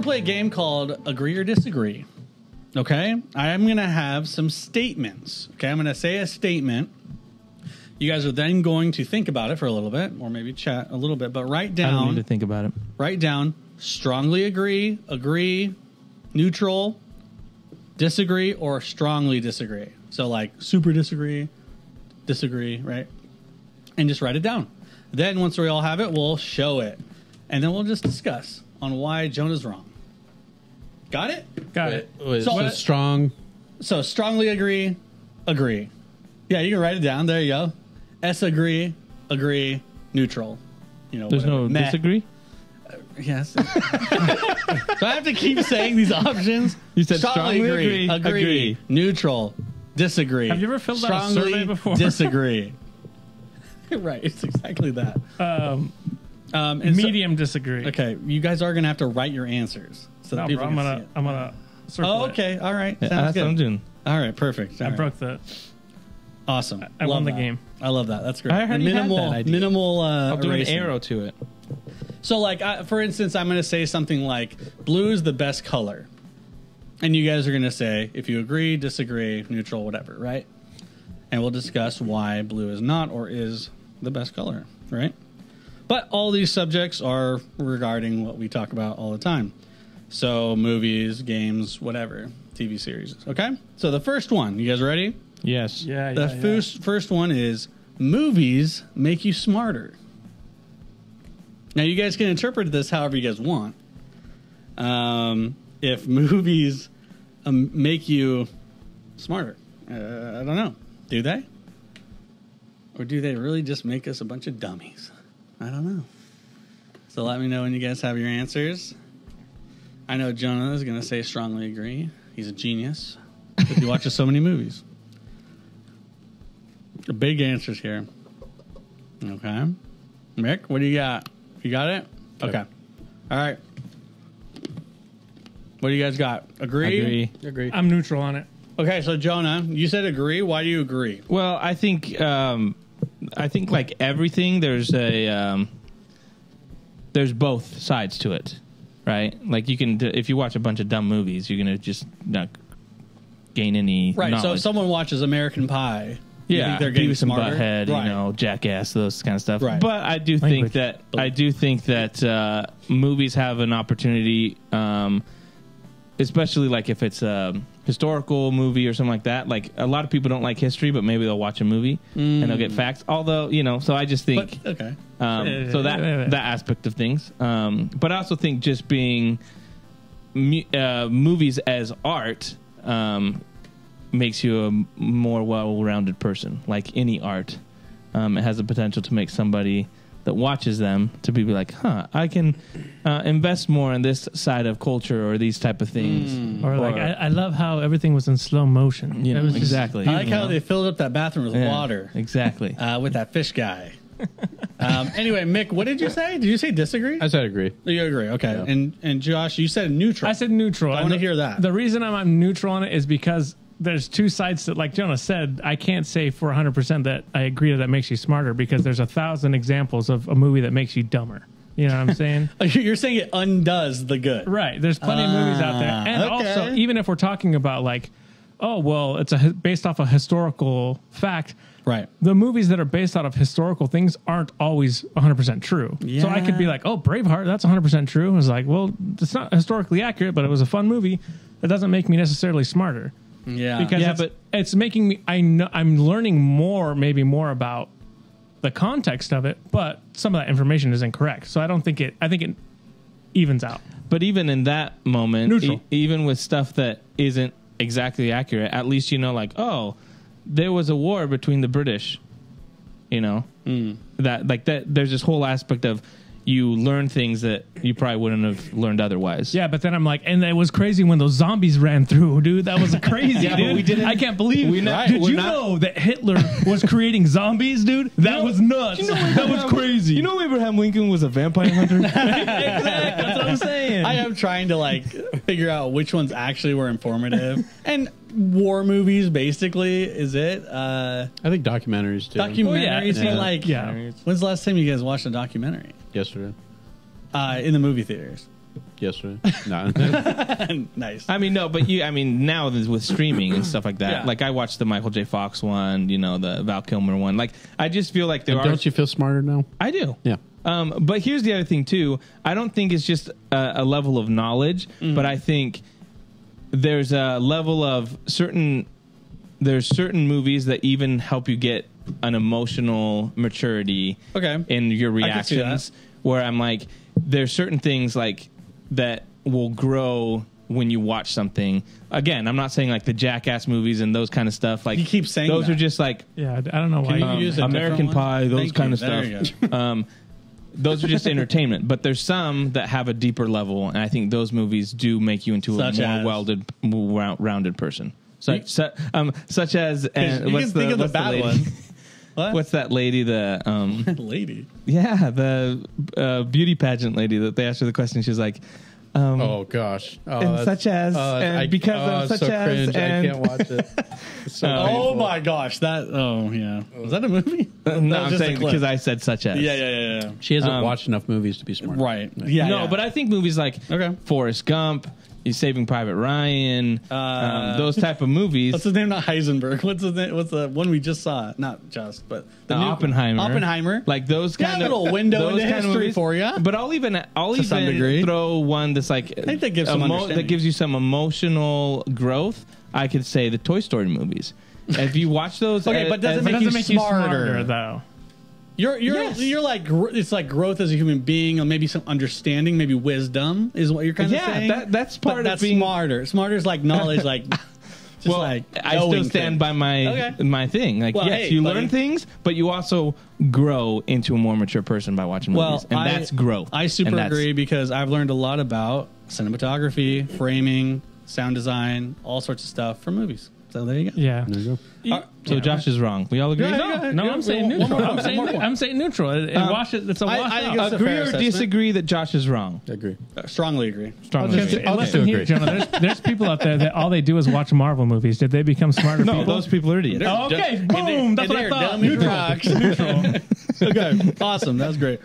to play a game called Agree or Disagree. Okay? I'm going to have some statements. Okay? I'm going to say a statement. You guys are then going to think about it for a little bit, or maybe chat a little bit, but write down. I don't need to think about it. Write down strongly agree, neutral, disagree, or strongly disagree. So like super disagree, right? And just write it down. Then once we all have it, we'll show it. And then we'll just discuss on why Jonah's wrong. Got it? Got it. So strong. So strongly agree. Yeah, you can write it down. There you go. Agree, neutral. You know, there's whatever. no disagree? Yes. So I have to keep saying these options. You said strongly agree, neutral, disagree. Have you ever filled out a strongly survey before? Disagree. Right, it's exactly that. Medium disagree. Okay, you guys are gonna have to write your answers so that people can see it. I'm gonna circle Oh, okay, all right. Yeah, Sounds that's good. what I'm doing. All right, perfect. I broke the. Awesome. I Love won the that. game. I love that. That's great. I heard you had that idea. Minimal. I'll do an erasing. arrow to it. So, like, for instance, I'm going to say something like blue is the best color. And you guys are going to say if you agree, disagree, neutral, whatever, right? And we'll discuss why blue is not or is the best color, right? But all these subjects are regarding what we talk about all the time. So, movies, games, whatever, TV series. Okay? So, the first one, you guys ready? Yes. Yeah. The first one is movies make you smarter. Now, you guys can interpret this however you guys want. If movies make you smarter, I don't know. Do they? Or do they really just make us a bunch of dummies? I don't know. So let me know when you guys have your answers. I know Jonah is going to say strongly agree. He's a genius because he watches so many movies. The big answers here. Okay. Mick, what do you got? You got it? Okay. All right. What do you guys got? Agree? Agree. I'm neutral on it. Okay, so Jonah, you said agree. Why do you agree? Well, I think like everything, there's both sides to it, right? Like you can, if you watch a bunch of dumb movies, you're gonna just not gain any knowledge. So if someone watches American Pie, you yeah, think they're getting Beavis and smarter? Butthead, Right. you know, Jackass, those kind of stuff. Right. But I do think that movies have an opportunity, especially like if it's a historical movie or something like that. Like a lot of people don't like history, but maybe they'll watch a movie and they'll get facts. Although, you know, so I just think okay. so that aspect of things. But I also think just being movies as art makes you a more well-rounded person. Like any art, it has the potential to make somebody that watches them to be like, huh, I can invest more in this side of culture or these type of things. Or like, I love how everything was in slow motion. You know, It was just- exactly. I like how they filled up that bathroom with water. Exactly. With that fish guy. Anyway, Mick, what did you say? Did you say disagree? I said agree. You agree, okay. Yeah. And Josh, you said neutral. I said neutral. I want to hear that. The reason I'm neutral on it is because there's two sides that, like Jonah said, I can't say for 100% that I agree that makes you smarter because there's 1,000 examples of a movie that makes you dumber. You know what I'm saying? You're saying it undoes the good. Right. There's plenty of movies out there. And also, even if we're talking about like, oh, well, it's based off a historical fact. Right. The movies that are based out of historical things aren't always 100% true. Yeah. So I could be like, oh, Braveheart, that's 100% true. I was like, well, it's not historically accurate, but it was a fun movie. That doesn't make me necessarily smarter. Yeah. Because it's making me, I'm learning maybe more about the context of it, but some of that information is incorrect. So I think it evens out. But even in that moment, Neutral. Even with stuff that isn't exactly accurate, at least you know, like, oh, there was a war between the British, you know, that like that. There's this whole aspect of you learn things that you probably wouldn't have learned otherwise. Yeah, but then I'm like, and it was crazy when those zombies ran through, dude. That was crazy, Yeah, dude. but we didn't- I can't believe we it. not- Did we're you not- know that Hitler was creating zombies, dude? That was nuts. That was crazy. You know Abraham Lincoln was a vampire hunter? Exactly. That's what I'm saying. I am trying to like figure out which ones actually were informative. And war movies, basically, is it? I think documentaries too. Documentaries. yeah. Like, Yeah. when's the last time you guys watched a documentary? Yesterday. In the movie theaters. yesterday. No. Nice. I mean, no, but now with streaming and stuff like that, Yeah. like I watched the Michael J. Fox one, the Val Kilmer one. Like, I just feel like Don't you feel smarter now? I do. Yeah. But here's the other thing too. I don't think it's just a level of knowledge, but I think there's a level of there's certain movies that even help you get an emotional maturity in your reactions, where I'm like, there's certain things like that will grow when you watch something. Again, I'm not saying like the Jackass movies and those kind of stuff. Like, you keep saying those that. are just like, Yeah, I don't know why. Can you use a American different one? Pie, those Thank kind you. of There stuff. you go. Those are just entertainment, but there's some that have a deeper level, and I think those movies do make you into Such a as? more rounded person. Such as, and You what's can think of the what's bad lady? one. What? What's that lady? The lady? the beauty pageant lady that they asked her the question. She's like, Oh gosh. Oh, and that's- such as, and because of it's such so as, cringe. and I can't watch it. It's so Oh painful. my gosh! Was that a movie? no, That was I'm just a saying clip. because I said such as. Yeah. She hasn't watched enough movies to be smart. Right. Yeah. No, but I think movies like Okay. Forrest Gump, Saving Private Ryan, those type of movies. What's his name? Not Heisenberg. What's his name? What's the one we just saw? Not just, but the new Oppenheimer. Oppenheimer. Like those Yeah, kind a of little window those into kind of history movies. for ya. But I'll even some degree. throw one that's like think that gives some understanding. that gives you some emotional growth. I could say the Toy Story movies. If you watch those, Okay, but does it But make does you it make you smarter? smarter though? You're like it's like growth as a human being, or maybe some understanding, maybe wisdom is what you're kind of saying. that's But part of that's being smarter. Smarter is like knowledge, like just well, like I still knowing stand things. by my thing. Like, Well, yes, hey, you buddy. learn things, but you also grow into a more mature person by watching movies, and that's growth. I super And that's- agree because I've learned a lot about cinematography, framing, sound design, all sorts of stuff from movies. So there you go. Yeah. There you go. So Josh is wrong. We all agree. Yeah, No. yeah. No, I'm saying One neutral. more I'm point, saying one more point. I'm saying neutral. Wash it. It's a I wash think out. it's a Agree fair or assessment. disagree that Josh is wrong? I agree. Strongly agree. Strongly Listen, agree. listen here, agree. Jonah. There's people out there that all they do is watch Marvel movies. Did they become smarter No, people? those people are idiots. Oh, okay, And boom. That's what I they're thought. dumb as Neutral. rocks. Neutral. Okay, awesome. That was great.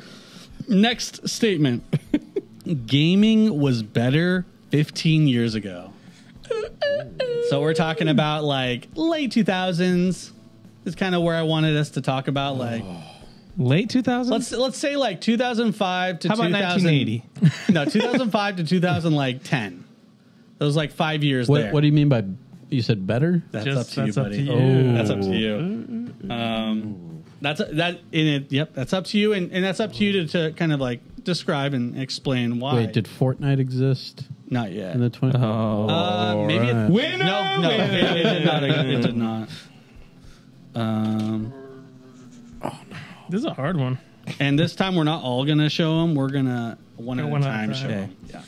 Next statement. Gaming was better 15 years ago. So we're talking about like late 2000s is kind of where I wanted us to talk about like Late 2000s? let's say like 2005 to How about 2000 1980? No, 2005 to 2010. Those like 5 years there. What do you mean by you said better? That's Just- up to you, that's up buddy. to you. That's up to you. That's up to you, and that's up to you to kind of like describe and explain why. Wait, did Fortnite exist Not yet. in the 20s? Maybe it, right. Winner! no, it did not. It did not. This is a hard one. And this time we're not all gonna show them. We're gonna one at a One at a time time. show them. Yeah.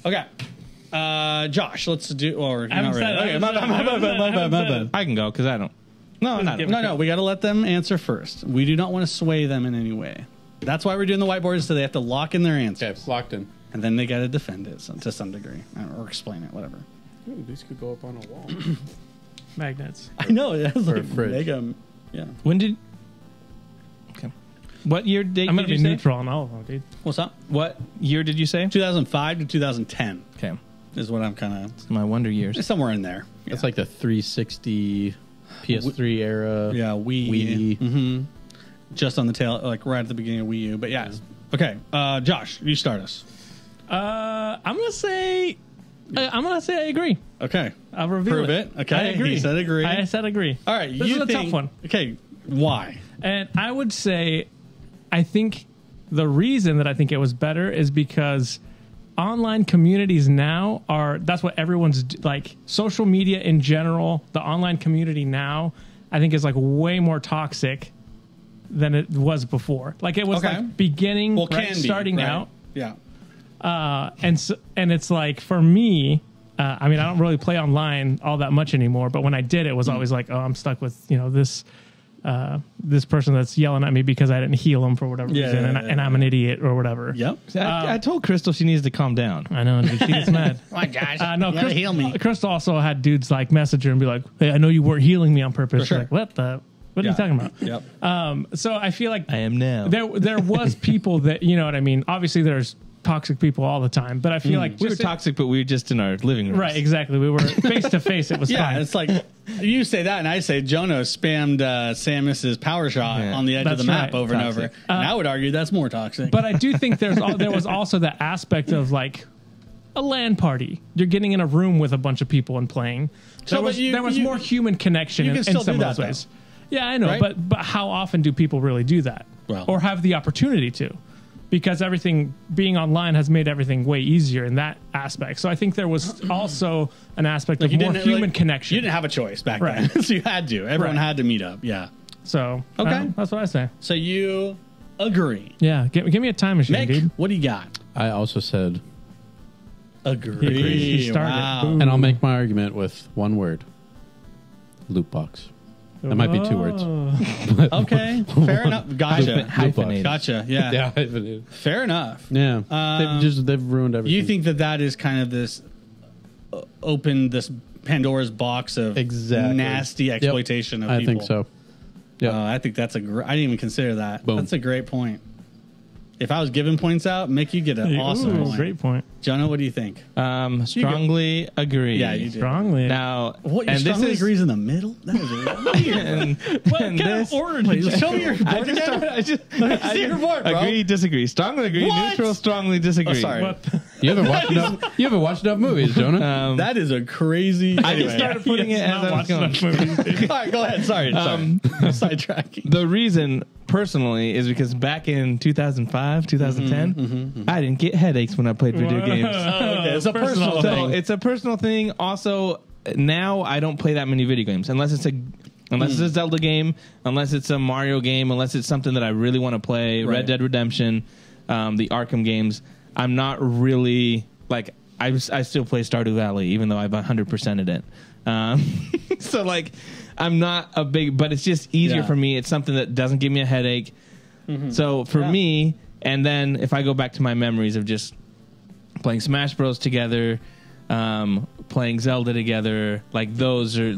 Okay. Josh, let's do. Or you're I not haven't ready. said- Okay, I my haven't said- bad. I can go because I don't. No, I'm not. give No, we got to let them answer first. We do not want to sway them in any way. That's why we're doing the whiteboard, so they have to lock in their answer, Okay, locked in. and then they got to defend it to some degree or explain it, whatever. Ooh, these could go up on a wall. Magnets. I know it has Or a like fridge. mega. Yeah. When did? Okay. What year date I'm did gonna you be say? neutral on all of them, dude. What's up? What year did you say? 2005 to 2010 Okay, is what I'm kind of my wonder years. somewhere in there. That's like the 360 PS3 era. Yeah, Wii. Mm-hmm. Just on the tail, like right at the beginning of Wii U. But yeah. Okay, Josh, you start us. I'm gonna say I agree. Okay. I'll reveal Prove it. Okay, I agree. he said agree. I said agree. All right. This you is a think, tough one. Okay. Why? And I would say, I think the reason that I think it was better is because online communities now that's what everyone's like. Social media in general, the online community now, I think is like way more toxic than it was before. Like it was Okay. like beginning, Well, right, can be, starting right? out. Yeah. And it's like for me, I mean, I don't really play online all that much anymore. But when I did, it was always like, oh, I'm stuck with this person that's yelling at me because I didn't heal him for whatever Yeah, reason, yeah, and I'm an idiot or whatever. Yep. I told Crystal she needs to calm down. I know, dude, she gets mad. Come on, Josh. No, you gotta heal me. Crystal also had dudes like message her and be like, "Hey, I know you weren't healing me on purpose." sure. She's like, what are you talking about? Yep. So I feel like I am now. there was people that, you know what I mean? Obviously there's toxic people all the time, but I feel like We were toxic, but we were just in our living room. Right, exactly. We were face to face. It was Yeah, fine. it's like you say that, and I say Jonah spammed Samus's power shot on the edge of That's the map right. over and over. And I would argue that's more toxic. But I do think there was also the aspect of like a LAN party. You're getting in a room with a bunch of people and playing. There was more human connection you in can still some do of those that, ways. Yeah, I know, Right? but how often do people really do that? Well. Or have the opportunity to? Because everything being online has made everything way easier in that aspect. So I think there was also an aspect of you more didn't human really- connection. You didn't have a choice back Right. then, so you had to. Everyone Right. had to meet up. Yeah. So Okay. that's what I say. So you agree. Yeah, give me a time machine, Mick, dude. what do you got? I also said, Agree. He started. Wow. Boom. and I'll make my argument with one word: loot box. That might be 2 words. Okay. Fair enough. Gotcha. Hyphenated. Gotcha. Yeah. Yeah, Fair enough. yeah. They've ruined everything. You think that is kind of this open this Pandora's box of Exactly. nasty exploitation of I people? think so. Yeah. I think that's I didn't even consider that. Boom. That's a great point. If I was giving points out, Mick, you get an awesome point. Great point. Jonah, what do you think? Strongly agree. Yeah, you do. Strongly. Now, What? You and this strongly is agrees in the middle? That is weird. and, What and kind this, of order did you Show me your board again. I just see your board, bro. agree, disagree, strongly agree, What? neutral, strongly disagree. Oh, sorry. What? You haven't watched enough. You haven't watched enough movies, Jonah. That is a crazy. I just Anyway. started putting it as I was going. All right, go ahead. Sorry. Sidetracking. The reason, personally, is because back in 2005, 2010, I didn't get headaches when I played video games. Okay, it's a personal So thing. it's a personal thing. Also, now I don't play that many video games unless it's a Zelda game, unless it's a Mario game, unless it's something that I really want to play. Right. Red Dead Redemption, the Arkham games. I'm not really like I still play Stardew Valley even though I've 100%ed it. So like I'm not a big, but it's just easier Yeah. for me. It's something that doesn't give me a headache. So for me, and then if I go back to my memories of just playing Smash Bros together, playing Zelda together, like those are,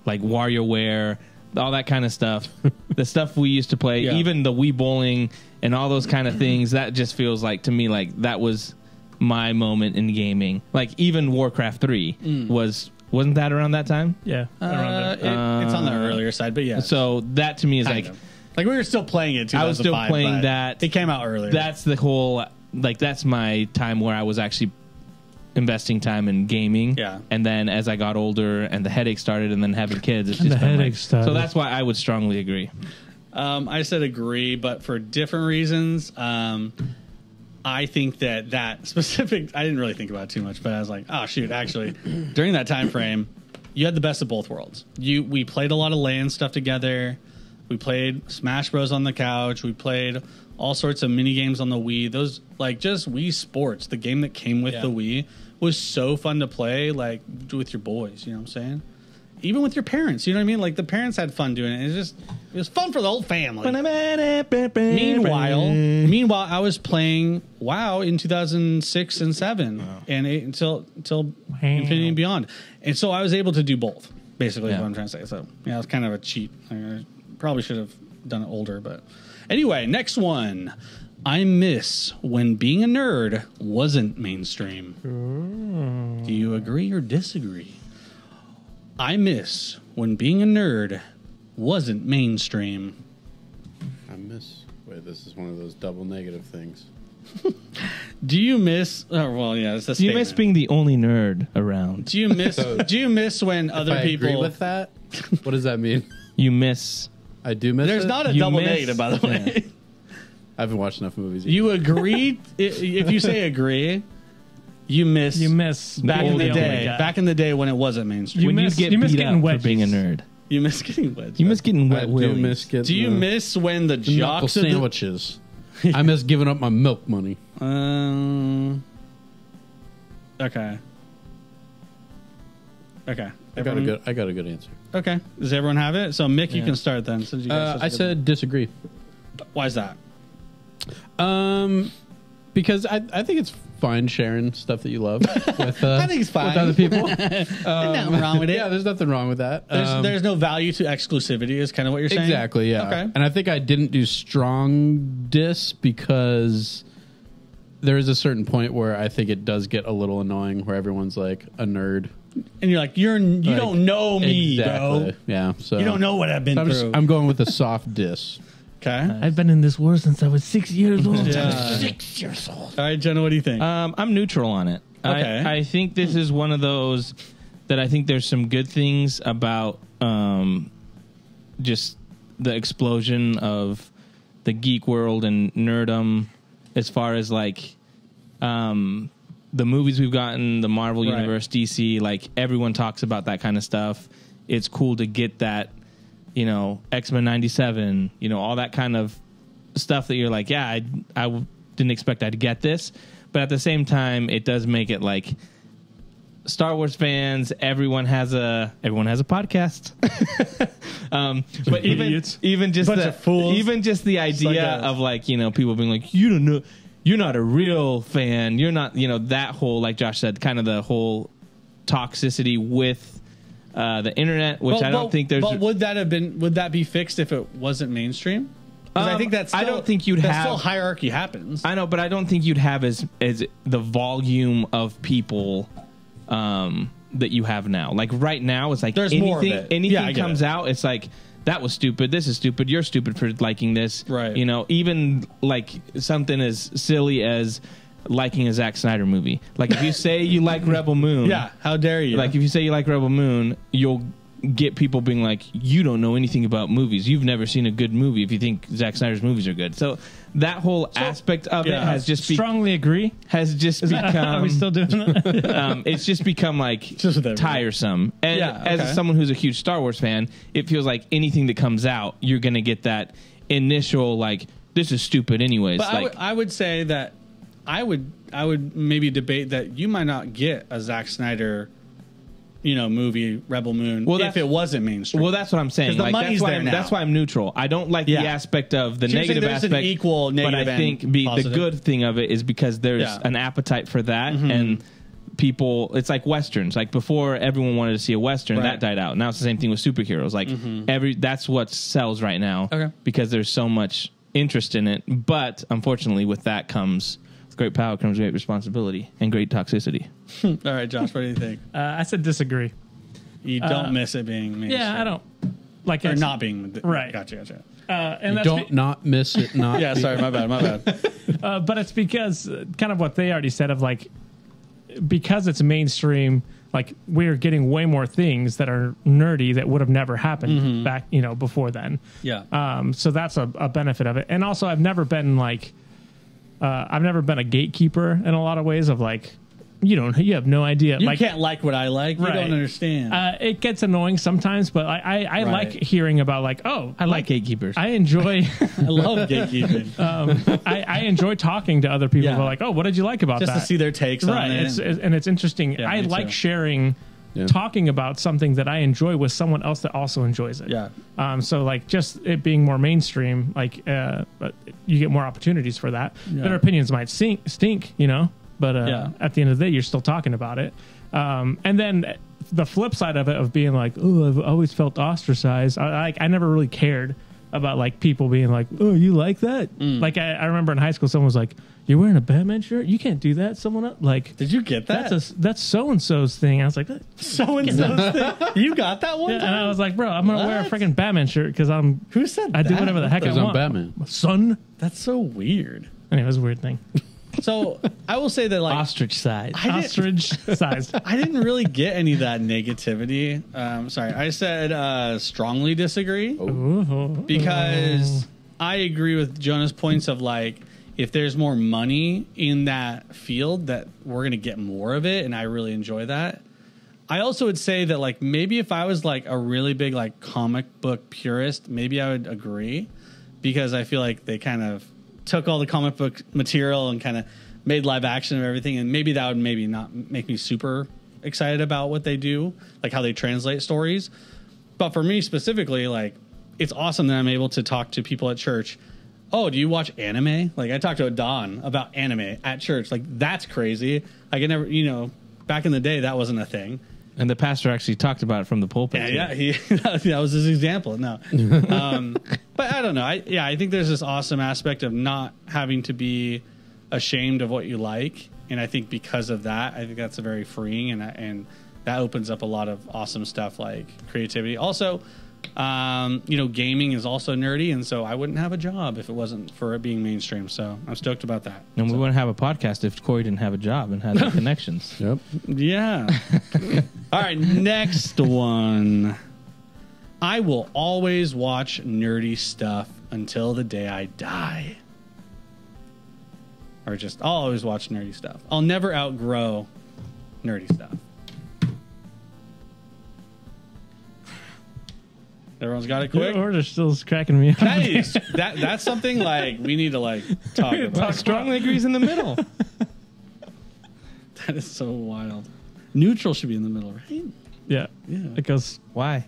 like WarioWare, all that kind of stuff. The stuff we used to play, Yeah. even the Wii bowling and all those kind of things, that just feels like to me like that was my moment in gaming. Like even Warcraft 3 wasn't that around that time? Yeah. around there. It's on the earlier side, but yeah. So that to me is Kind like of. Like we were still playing it. I was still 2005, playing but that. It came out earlier. that's the whole, like that's my time where I was actually investing time in gaming. Yeah. And then as I got older and the headache started and then having kids, it's And just the been headache started. So that's why I would strongly agree. I said agree, but for different reasons. I think that specific. I didn't really think about it too much, but I was like, oh shoot! Actually, during that time frame, you had the best of both worlds. We played a lot of LAN stuff together. We played Smash Bros on the couch. We played all sorts of mini games on the Wii. Those like just Wii Sports, the game that came with the Wii, was so fun to play. Like with your boys, you know what I'm saying? Even with your parents, you know what I mean? Like the parents had fun doing it. It was fun for the whole family. Meanwhile, I was playing WoW in 2006 and 7 and until Infinity and Beyond, and so I was able to do both. Basically, is what I'm trying to say. So yeah, it was kind of a cheat. I probably should have done it older, but anyway, next one. I miss when being a nerd wasn't mainstream. Do you agree or disagree? I miss when being a nerd wasn't mainstream. I miss. Wait, this is one of those double negative things. Do you miss? Oh, well, yeah, it's a Do you miss statement. being the only nerd around? Do you miss? Do you miss when other I people? agree with that. What does that mean? You miss. I do miss. There's it? not a You double miss- negative, by the way. I haven't watched enough movies. You agree? If you say agree, you miss. You miss back in the older day. guy. Back in the day when it wasn't mainstream. When miss- you get you miss beat getting up for being a wedgies. nerd. You miss getting wedged. You miss getting I wet do willies. miss getting. Do you miss when the the knuckle jocks of the, sandwiches? I miss giving up my milk money. Okay. Okay. I got a good answer. Okay. Does everyone have it? So Mick, you can start then. Since you got such a I good said disagree. one. Why is that? Because I think it's fine sharing stuff that you love with. I think it's fine. with other people. Nothing wrong with it. Yeah, there's nothing wrong with that. There's no value to exclusivity. Is kind of what you're saying. Exactly. Yeah. Okay. And I think I didn't do strong diss because there is a certain point where I think it does get a little annoying, where everyone's like a nerd, and you're like, you don't know me, bro. Yeah, so You don't know what I've been through. I'm going with a soft diss. Okay. I've been in this war since I was 6 years old. Yeah. 6 years old. All right, Jenna, what do you think? I'm neutral on it. Okay. I think this is one of those that I think there's some good things about just the explosion of the geek world and nerdom, as far as like the movies we've gotten, the Marvel Universe, DC, like everyone talks about that kind of stuff. It's cool to get that, you know, X-Men 97, you know, all that kind of stuff that you're like, yeah, I didn't expect I'd get this. But at the same time, it does make it like Star Wars fans, everyone has a podcast. But even just the idea of like, you know, people being like, you don't know, you're not a real fan, you're not, you know, that whole, like Josh said, kind of the whole toxicity with the internet, which I don't think there's. But would that be fixed if it wasn't mainstream? I think that's. I don't think you'd have. Still hierarchy happens. I know, but I don't think you'd have as the volume of people that you have now. Like right now, it's like there's anything, more of it. Anything comes out, it's like, that was stupid. This is stupid. You're stupid for liking this. Right. You know, even like something as silly as liking a Zack Snyder movie. Like if you say you like Rebel Moon. Yeah. How dare you? Like if you say you like Rebel Moon, you'll get people being like, you don't know anything about movies. You've never seen a good movie if you think Zack Snyder's movies are good. So that whole aspect of it has just strongly agree. Has just become. Are we still doing that? It's just become like tiresome. And as someone who's a huge Star Wars fan, it feels like anything that comes out, you're going to get that initial like, this is stupid anyways. But like, I would say that I would maybe debate that you might not get a Zack Snyder, you know, movie Rebel Moon if it wasn't mainstream. Well, that's what I'm saying. The money's there now. That's why I'm neutral. I don't like the aspect of the negative aspect. An equal negative, but I think the good thing of it is because there's an appetite for that, and people. It's like westerns. Like before, everyone wanted to see a western that died out. Now it's the same thing with superheroes. Like that's what sells right now. Okay. Because there's so much interest in it. But unfortunately, with that comes. Great power comes great responsibility and great toxicity. All right, Josh, what do you think? I said disagree. You don't miss it being mainstream. Yeah, I don't like or not being right. Gotcha. And you don't not miss it. Not yeah, sorry, my bad. But it's because kind of what they already said of like, because it's mainstream, like we're getting way more things that are nerdy that would have never happened back, you know, before then. Yeah. So that's a benefit of it. And also, I've never been a gatekeeper in a lot of ways of like, you have no idea. You can't like what I like. You don't understand. It gets annoying sometimes, but I like hearing about like, oh, I like gatekeepers. I enjoy. I love gatekeeping. I enjoy talking to other people about like, oh, what did you like about that? Just to see their takes on it. It's interesting. Yeah, I like too. sharing. Yeah. Talking about something that I enjoy with someone else that also enjoys it. Yeah. So like just it being more mainstream, like but you get more opportunities for that. Yeah. Their opinions might stink, you know, but at the end of the day, you're still talking about it. And then the flip side of it of being like, oh, I've always felt ostracized. I never really cared about like people being like, oh, you like that? Like I remember in high school, someone was like, you're wearing a Batman shirt? You can't do that. Someone else, like, did you get that? That's so and so's thing. I was like, so and so's thing. You got that one? Yeah, and I was like, bro, I'm gonna wear a freaking Batman shirt because Who said that? I do whatever the heck I want. I'm Batman, son. That's so weird. Anyway, it was a weird thing. So I will say that like ostrich size. Ostrich size. I didn't really get any of that negativity. Sorry, I said strongly disagree because I agree with Jonah's points of like, if there's more money in that field, that we're going to get more of it. And I really enjoy that. I also would say that like, maybe if I was like a really big, like comic book purist, maybe I would agree because I feel like they kind of took all the comic book material and kind of made live action of everything. And maybe that would maybe not make me super excited about what they do, like how they translate stories. But for me specifically, like it's awesome that I'm able to talk to people at church. Oh, do you watch anime? Like I talked to Don about anime at church. Like that's crazy. I can never, back in the day, that wasn't a thing. And the pastor actually talked about it from the pulpit. Yeah, that was his example. No, but I don't know. I think there's this awesome aspect of not having to be ashamed of what you like. And I think because of that, I think that's a very freeing, and that opens up a lot of awesome stuff like creativity. Also, gaming is also nerdy, and so I wouldn't have a job if it wasn't for it being mainstream. So I'm stoked about that. And we wouldn't have a podcast if Corey didn't have a job and had the connections. Yep. Yeah. All right, next one. I will always watch nerdy stuff until the day I die. Or I'll always watch nerdy stuff. I'll never outgrow nerdy stuff. Everyone's got it quick? Your order still cracking me up. That's something like we need to talk about. Strongly agrees in the middle. That is so wild. Neutral should be in the middle, right? Yeah. Because Why?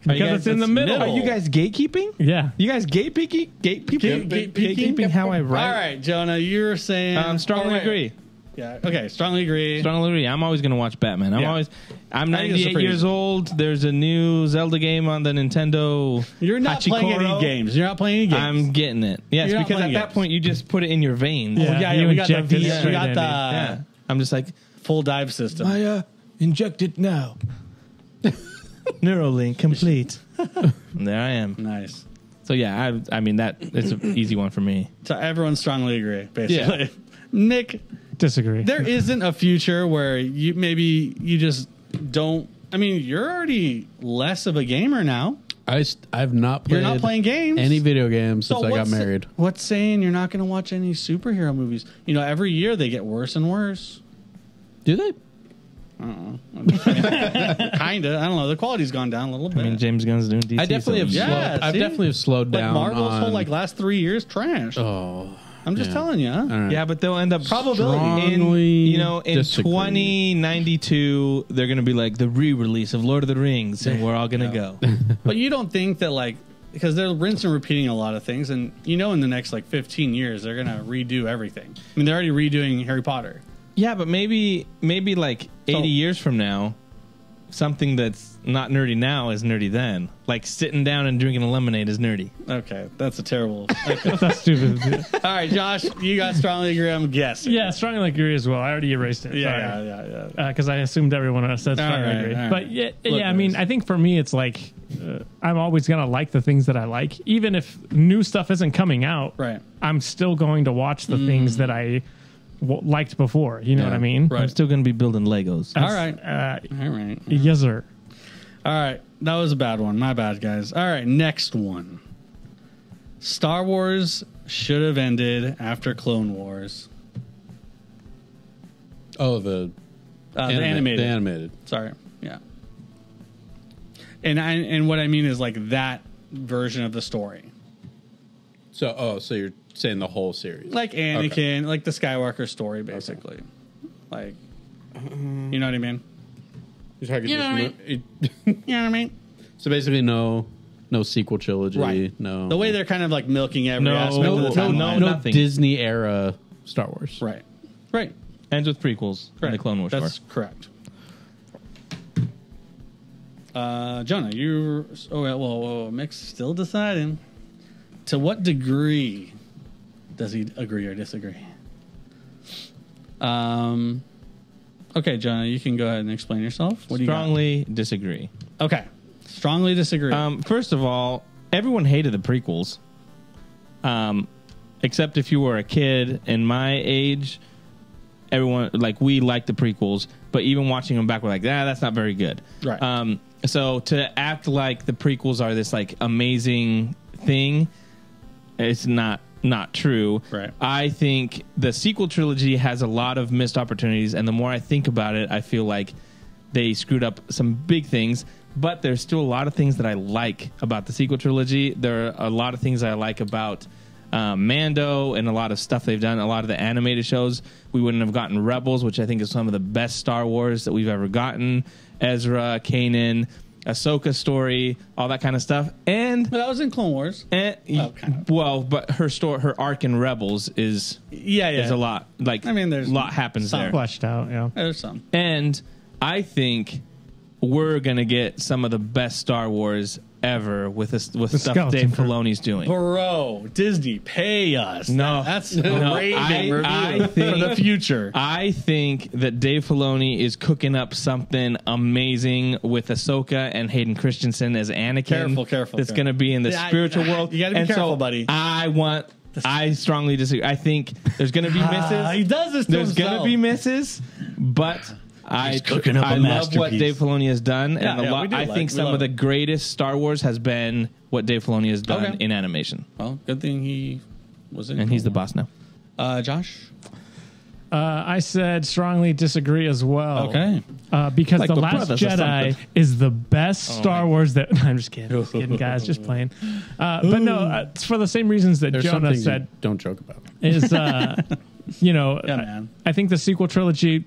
because it's in the middle. Are you guys gatekeeping? Yeah. You guys gatekeeping? Gatekeeping? Gatekeeping? How I All write? right, Jonah, you're saying... Strongly agree. Yeah. Okay. Strongly agree. Strongly agree. I'm always going to watch Batman. I'm I think it's 98 pretty years easy. old. There's a new Zelda game on the Nintendo. You're not playing any Hachikoro. games. You're not playing any games. I'm getting it. Yes, You're not because at playing that games. point you just put it in your veins. Yeah. We got the inject it V. straight We got in, the Yeah. I'm just like, full dive system. inject it now. Neuralink complete. There I am. Nice. So yeah, I mean that it's an easy one for me. So everyone strongly agree, basically. Yeah. Nick, Disagree. there isn't a future where you just don't. I mean, you're already less of a gamer now. I've not played. You're not playing games. any video games since I got what's- married. What's saying you're not going to watch any superhero movies? Every year they get worse and worse. Do they? Kinda. I don't know. The quality's gone down a little bit. I mean, James Gunn's doing DC. I definitely have. Yeah, slowed, I've see? definitely slowed like down. Marvel's on, whole last 3 years trash. Oh, I'm just yeah. telling you. All right. Yeah, but they'll end up Strongly in disagree. 2092 they're going to be like the re-release of Lord of the Rings, and we're all going to go. But you don't think that because they're rinsing and repeating a lot of things, and in the next 15 years they're gonna redo everything. I mean, they're already redoing Harry Potter. Yeah, but maybe 80 years from now, something that's not nerdy now is nerdy then. Like sitting down and drinking a lemonade is nerdy. Okay, that's a terrible. That's stupid. All right, Josh, you got strongly agree. I'm guessing. Yeah, strongly agree as well. I already erased it. Yeah. Because I assumed everyone said strongly right, agree. all right. But yeah, Look, I mean, guys. I think for me, it's I'm always gonna like the things that I like, even if new stuff isn't coming out. Right. I'm still going to watch the things that I liked before. You know what I mean? Right. I'm still going to be building Legos. All right. All right. Yes, sir. All right. That was a bad one. My bad, guys. All right. Next one. Star Wars should have ended after Clone Wars. Oh, the animated. The animated. Sorry. Yeah. And what I mean is that version of the story. So you're saying the whole series, Like Anakin, like the Skywalker story, basically. You know what I mean? You're talking You know what I it- You know what I mean? so basically, no sequel trilogy. Right. No. The way they're kind of milking every No, aspect of the timeline. no, nothing. Disney era Star Wars. Right. Right. Ends with prequels in the Clone Wars That's War. correct. Jonah, you're... Oh, whoa. Mick's still deciding. To what degree does he agree or disagree? Okay, Jonah, you can go ahead and explain yourself. What do you got? Strongly disagree. Okay. Strongly disagree. First of all, everyone hated the prequels. Except if you were a kid in my age, everyone we liked the prequels, but even watching them back, we're like, that's not very good. Right. So to act like the prequels are this amazing thing, it's not true. Right. I think the sequel trilogy has a lot of missed opportunities, and the more I think about it, I feel like they screwed up some big things. But there's still a lot of things that I like about the sequel trilogy. There are a lot of things I like about Mando and a lot of stuff they've done. A lot of the animated shows. We wouldn't have gotten Rebels, which I think is some of the best Star Wars that we've ever gotten. Ezra, Kanan, Ahsoka story, all that kind of stuff. And But that was in Clone Wars. kind of. Well, but her arc in Rebels is a lot. I mean, there's a lot happens some there. Fleshed out. Yeah. There's some. And I think we're gonna get some of the best Star Wars ever with stuff skeleton Dave crew. Filoni's doing. Bro, Disney, pay us. No. That's No, raving review I think- for the future. I think that Dave Filoni is cooking up something amazing with Ahsoka and Hayden Christensen as Anakin. Careful. That's going to be in the Yeah, spiritual world. you gotta be And careful, so buddy. I strongly disagree. I think there's going to be misses. He does this to There's going to himself. be misses, but I cooking up a love what masterpiece. Dave Filoni has done, and Yeah, we do I like- think we some love of the it. greatest Star Wars has been what Dave Filoni has done Okay. in animation, Well, good thing he was in. and he's the boss now. Josh. I said strongly disagree as well. Okay. Because Like The the Last brothers or Jedi something. is the best Star Wars that. I'm just kidding, guys, just playing. But no, it's for the same reasons that There's Jonah something said. you don't joke about. Is you know, Yeah, man. I think the sequel trilogy,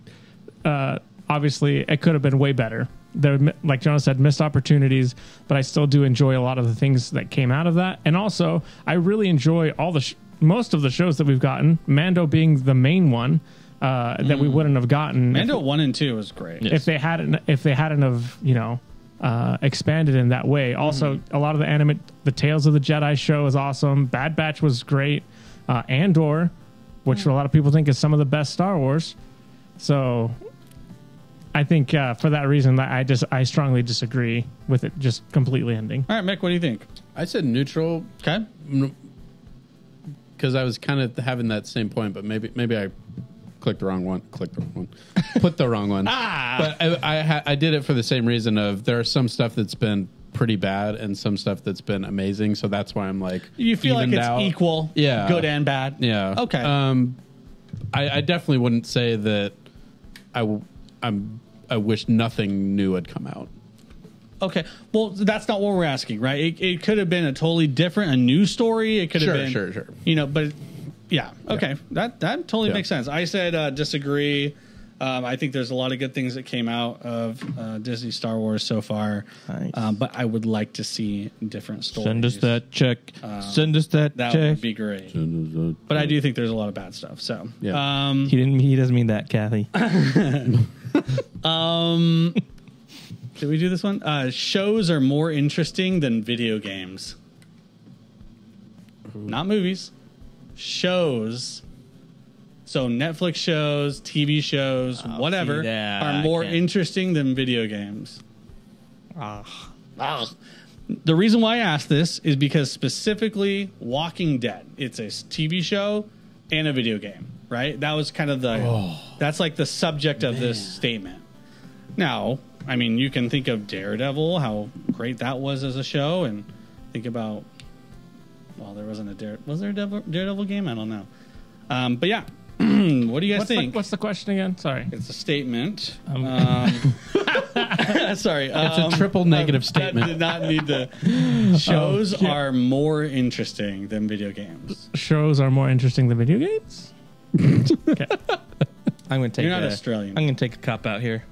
obviously, it could have been way better. There, like Jonah said, missed opportunities, but I still do enjoy a lot of the things that came out of that. And also, I really enjoy all the most of the shows that we've gotten. Mando being the main one that we wouldn't have gotten Mando 1 and 2 was great. if they hadn't have expanded in that way. Also, a lot of the Tales of the Jedi show is awesome. Bad Batch was great. Andor, which a lot of people think is some of the best Star Wars. So I think for that reason, I strongly disagree with it just completely ending. All right, Mick, what do you think? I said neutral Okay. because I was kind of having that same point, but maybe I clicked the wrong one. Put the wrong one. But I did it for the same reason of there are some stuff that's been pretty bad and some stuff that's been amazing. So that's why I'm like, You feel like evened it's out. equal, Yeah. good and bad. Yeah. Okay. I definitely wouldn't say that I wish nothing new had come out. Okay. Well, that's not what we're asking, right? It could have been a totally different, a new story. It could have been, Sure. you know, but yeah. Okay. That totally makes sense. I said disagree. I think there's a lot of good things that came out of Disney Star Wars so far. Nice. But I would like to see different stories. Send us that check. Send us that That check. would be great. But I do think there's a lot of bad stuff. So, Yeah. He doesn't mean that, Kathy. did we do this one? Shows are more interesting than video games. Not movies. Shows. So Netflix shows, TV shows, whatever, see that. are more I can't- interesting than video games. The reason why I asked this is because specifically Walking Dead. It's a TV show and a video game, right? That was kind of that's like the subject of this statement. Now, I mean, you can think of Daredevil, how great that was as a show, and think about, well, there wasn't was there a Daredevil game? I don't know. But yeah, what do you guys think? What's the question again? Sorry. It's a statement. Sorry. It's a triple negative That statement. did not need to. Shows are more interesting than video games. Shows are more interesting than video games? Okay. I'm going to take You're not Australian. I'm going to take a cop out here.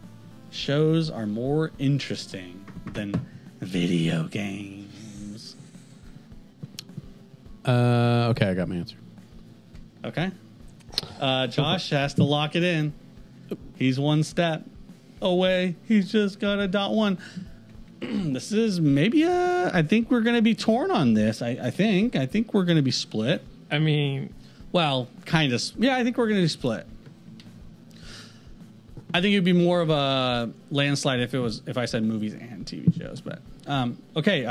Shows are more interesting than video games. Okay, I got my answer. Okay. Josh has to lock it in. He's one step away. He's just got a .1. This is maybe I think we're going to be torn on this. I think we're going to be split. I mean, Well, kind of. Yeah, I think we're going to be split. I think it'd be more of a landslide if I said movies and TV shows. But okay,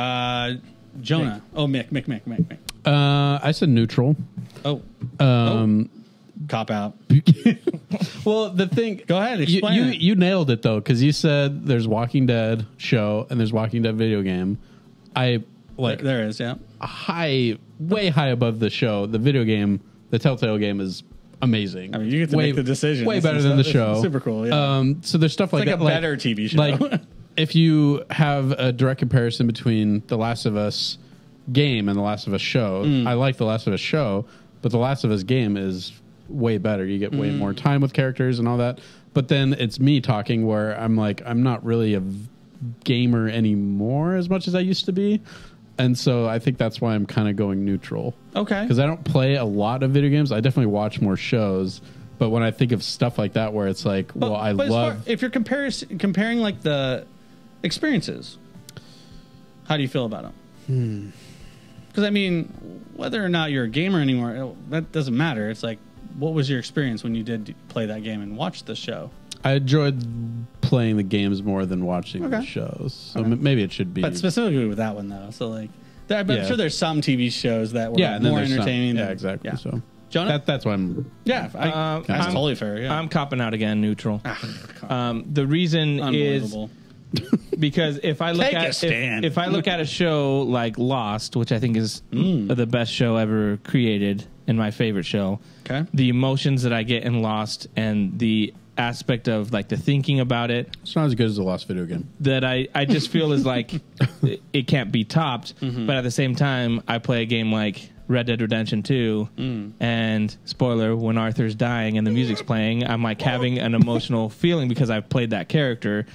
Jonah. Oh, Mick. I said neutral. Oh, cop out. Well, the thing. Go ahead, explain it. You nailed it though, because you said there's Walking Dead show and there's Walking Dead video game. I like There is, yeah. way high above the show. The video game, the Telltale game, is amazing. I mean, you get to make the decisions. Way better and than the stuff. show. It's super cool. Yeah. So there's stuff like It's like that, a better TV show. Like if you have a direct comparison between The Last of Us game and The Last of Us show, I like The Last of Us show, but The Last of Us game is way better. You get way more time with characters and all that. But then it's me talking where I'm like, I'm not really a gamer anymore as much as I used to be. And so I think that's why I'm kind of going neutral. Okay. Because I don't play a lot of video games. I definitely watch more shows. But when I think of stuff like that where it's like, well, I But love... if you're comparing like the experiences. How do you feel about them? Because I mean, whether or not you're a gamer anymore, that doesn't matter. It's like, what was your experience when you did play that game and watch the show? I enjoyed playing the games more than watching the shows. So maybe it should be. But specifically with that one, though. So, like, I'm sure there's some TV shows that were more entertaining. Yeah, exactly. Yeah. So, Jonah? that's why I'm. Yeah. That's totally fair. Yeah. I'm copping out again, neutral. The reason is because if I look if I look at a show like Lost, which I think is the best show ever created and my favorite show, the emotions that I get in Lost and the aspect of like the thinking about it, it's not as good as the Lost video game that I just feel is like it can't be topped. But at the same time, I play a game like Red Dead Redemption 2 and spoiler, when Arthur's dying and the music's playing, I'm like having an emotional feeling because I've played that character.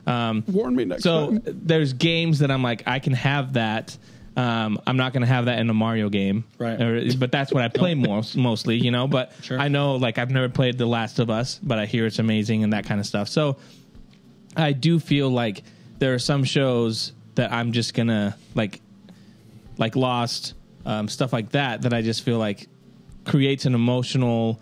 Warn me next time. So there's games that I'm like, I can have that. I'm not going to have that in a Mario game, right? But that's what I play mostly, you know. But I know, like, I've never played The Last of Us, but I hear it's amazing and that kind of stuff. So I do feel like there are some shows that I'm just gonna like Lost, stuff like that I just feel like creates an emotional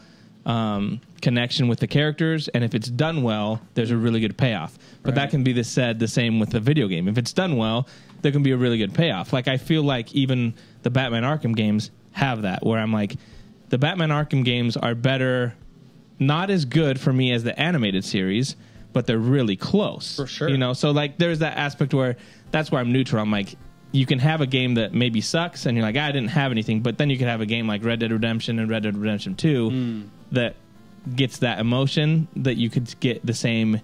connection with the characters, and if it's done well, there's a really good payoff. But that can be the same with the video game. If it's done well, there can be a really good payoff. Like, I feel like even the Batman Arkham games have that, where I'm like, the Batman Arkham games are better, not as good for me as the animated series, but they're really close. For sure. You know, so like there's that aspect where that's where I'm neutral. I'm like, you can have a game that maybe sucks and you're like, I didn't have anything, but then you could have a game like Red Dead Redemption and Red Dead Redemption 2 that gets that emotion that you could get the same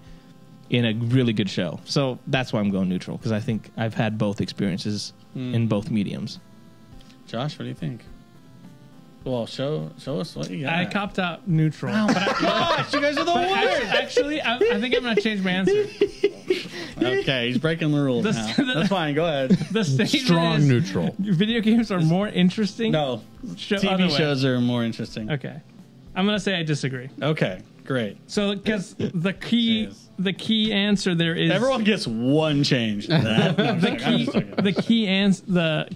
in a really good show. So that's why I'm going neutral, because I think I've had both experiences in both mediums. Josh, what do you think? Well, show us what you got. I copped out neutral. Oh, but gosh, you guys are the worst. Actually, I think I'm going to change my answer. Okay, he's breaking the rules now. That's fine. Go ahead. The statement Strong is, neutral. Video games are more interesting. No, TV shows are more interesting. Okay, I'm going to say I disagree. Okay, great. So, because the key answer there is everyone gets one change. The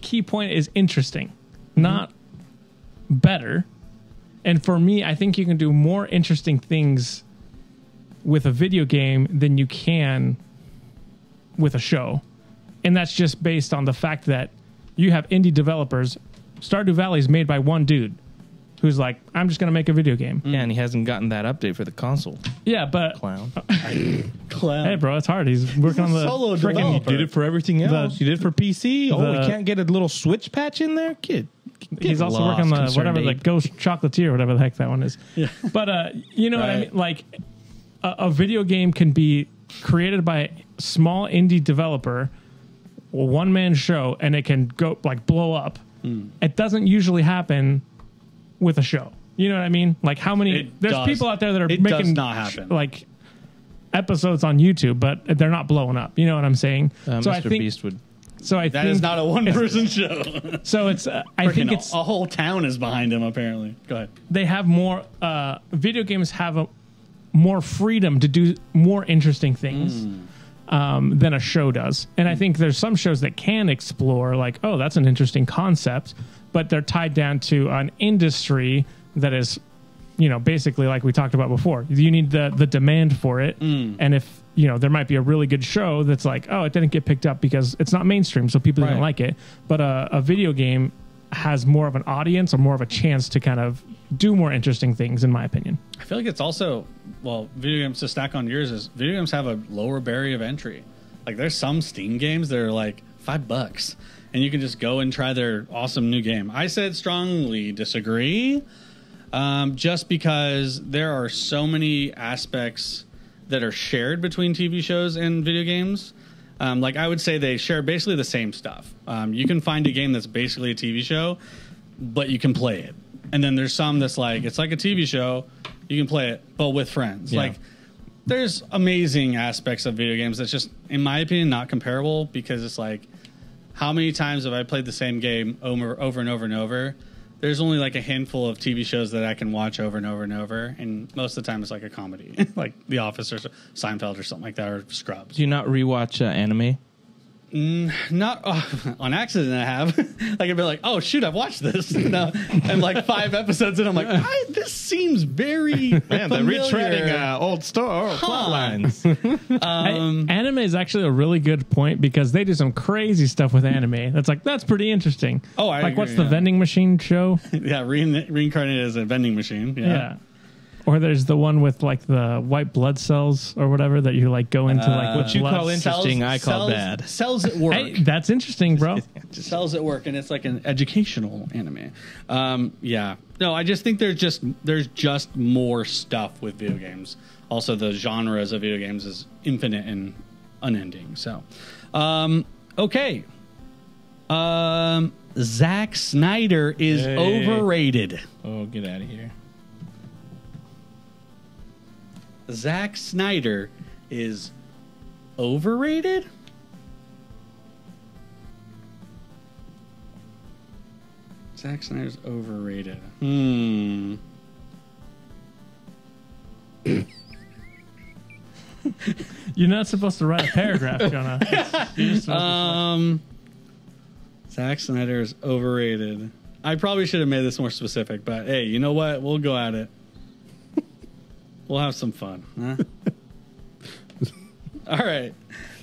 key point is interesting, not better. And for me, I think you can do more interesting things with a video game than you can with a show. And that's just based on the fact that you have indie developers. Stardew Valley is made by one dude who's like, I'm just going to make a video game. Yeah, and he hasn't gotten that update for the console. Yeah, but Clown. Hey, bro, it's hard. He's working on the solo freaking. developer. You did it for everything else. You did it for PC. Oh, we can't get a little Switch patch in there, kid. He's also working on the whatever the Ghost Chocolatier, whatever the heck that one is. Yeah. But you know what I mean? Like a video game can be created by a small indie developer, a one-man show, and it can go like blow up. It doesn't usually happen with a show. You know what I mean? Like how many? There's people out there that are making does not happen. Like episodes on YouTube, but they're not blowing up. You know what I'm saying? So Mr. I think Beast would. So I that think is not a one-person show. So it's. I think it's a whole town is behind him. Apparently, go ahead. They have more. Video games have more freedom to do more interesting things than a show does, and I think there's some shows that can explore like, oh, that's an interesting concept, but they're tied down to an industry that is, you know, basically like we talked about before. You need the demand for it, and if you know, there might be a really good show that's like, oh, it didn't get picked up because it's not mainstream, so people didn't like it. But a video game has more of an audience or more of a chance to kind of do more interesting things, in my opinion. I feel like it's also, well, video games, to stack on yours, is video games have a lower barrier of entry. Like there's some Steam games that are like $5 and you can just go and try their awesome new game. I said strongly disagree, just because there are so many aspects that are shared between TV shows and video games. Like I would say they share basically the same stuff. You can find a game that's basically a TV show, but you can play it. And then there's some that's like, it's like a TV show, you can play it, but with friends. Yeah. Like there's amazing aspects of video games that's just, in my opinion, not comparable, because it's like, how many times have I played the same game over and over and over? there's only like a handful of TV shows that I can watch over and over and over, and most of the time it's like a comedy, like The Office or Seinfeld or something like that, or Scrubs. Do you not rewatch anime? Not on accident. I have. Like I'd be like, "Oh shoot, I've watched this." No, and like 5 episodes, and I'm like, "This seems very Man, they're retreading old plot lines. Anime is actually a really good point because they do some crazy stuff with anime. That's pretty interesting. Oh, I like agree, what's the vending machine show? Yeah, reincarnated as a vending machine. Yeah. Or there's the one with like the white blood cells or whatever that you like go into like What you blood call interesting, I call bad. Cells at work. Hey, that's interesting, bro. Cells at work, and it's like an educational anime. Yeah. No, I just think there's just more stuff with video games. Also, the genres of video games is infinite and unending. So, okay. Zack Snyder is overrated. Oh, get out of here. Zack Snyder is overrated? Zack Snyder's overrated. You're not supposed to write a paragraph, Jonah. You're supposed to Zack Snyder is overrated. I probably should have made this more specific, but hey, you know what? We'll go at it. We'll have some fun. Huh? All right.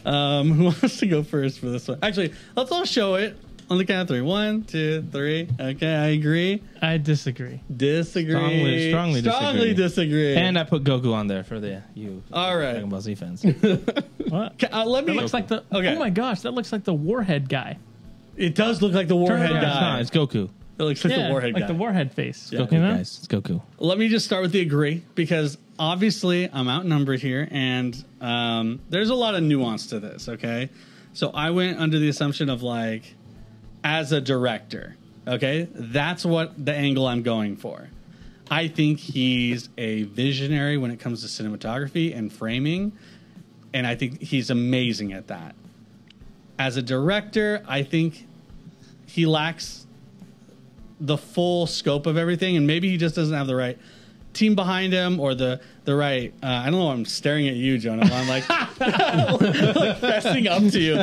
Who wants to go first for this one? Actually, let's all show it on the count of 3. 1, 2, 3. Okay, I agree. I disagree. Disagree. Strongly disagree. And I put Goku on there for you. All right. Dragon Ball Z fans. What? Let me. That looks like the. Okay. Oh my gosh, that looks like the Warhead guy. It does look like the Warhead around. guy. It's Goku. It looks like the Warhead like guy. the Warhead face. Yeah. Goku, You know? guys. It's Goku. Let me just start with the agree, because obviously I'm outnumbered here, and there's a lot of nuance to this, okay? So I went under the assumption of, like, as a director, okay? That's what the angle I'm going for. I think he's a visionary when it comes to cinematography and framing, and I think he's amazing at that. As a director, I think he lacks the full scope of everything, and maybe he just doesn't have the right team behind him or the right I don't know, I'm staring at you, Jonah. I'm like, like fessing up to you.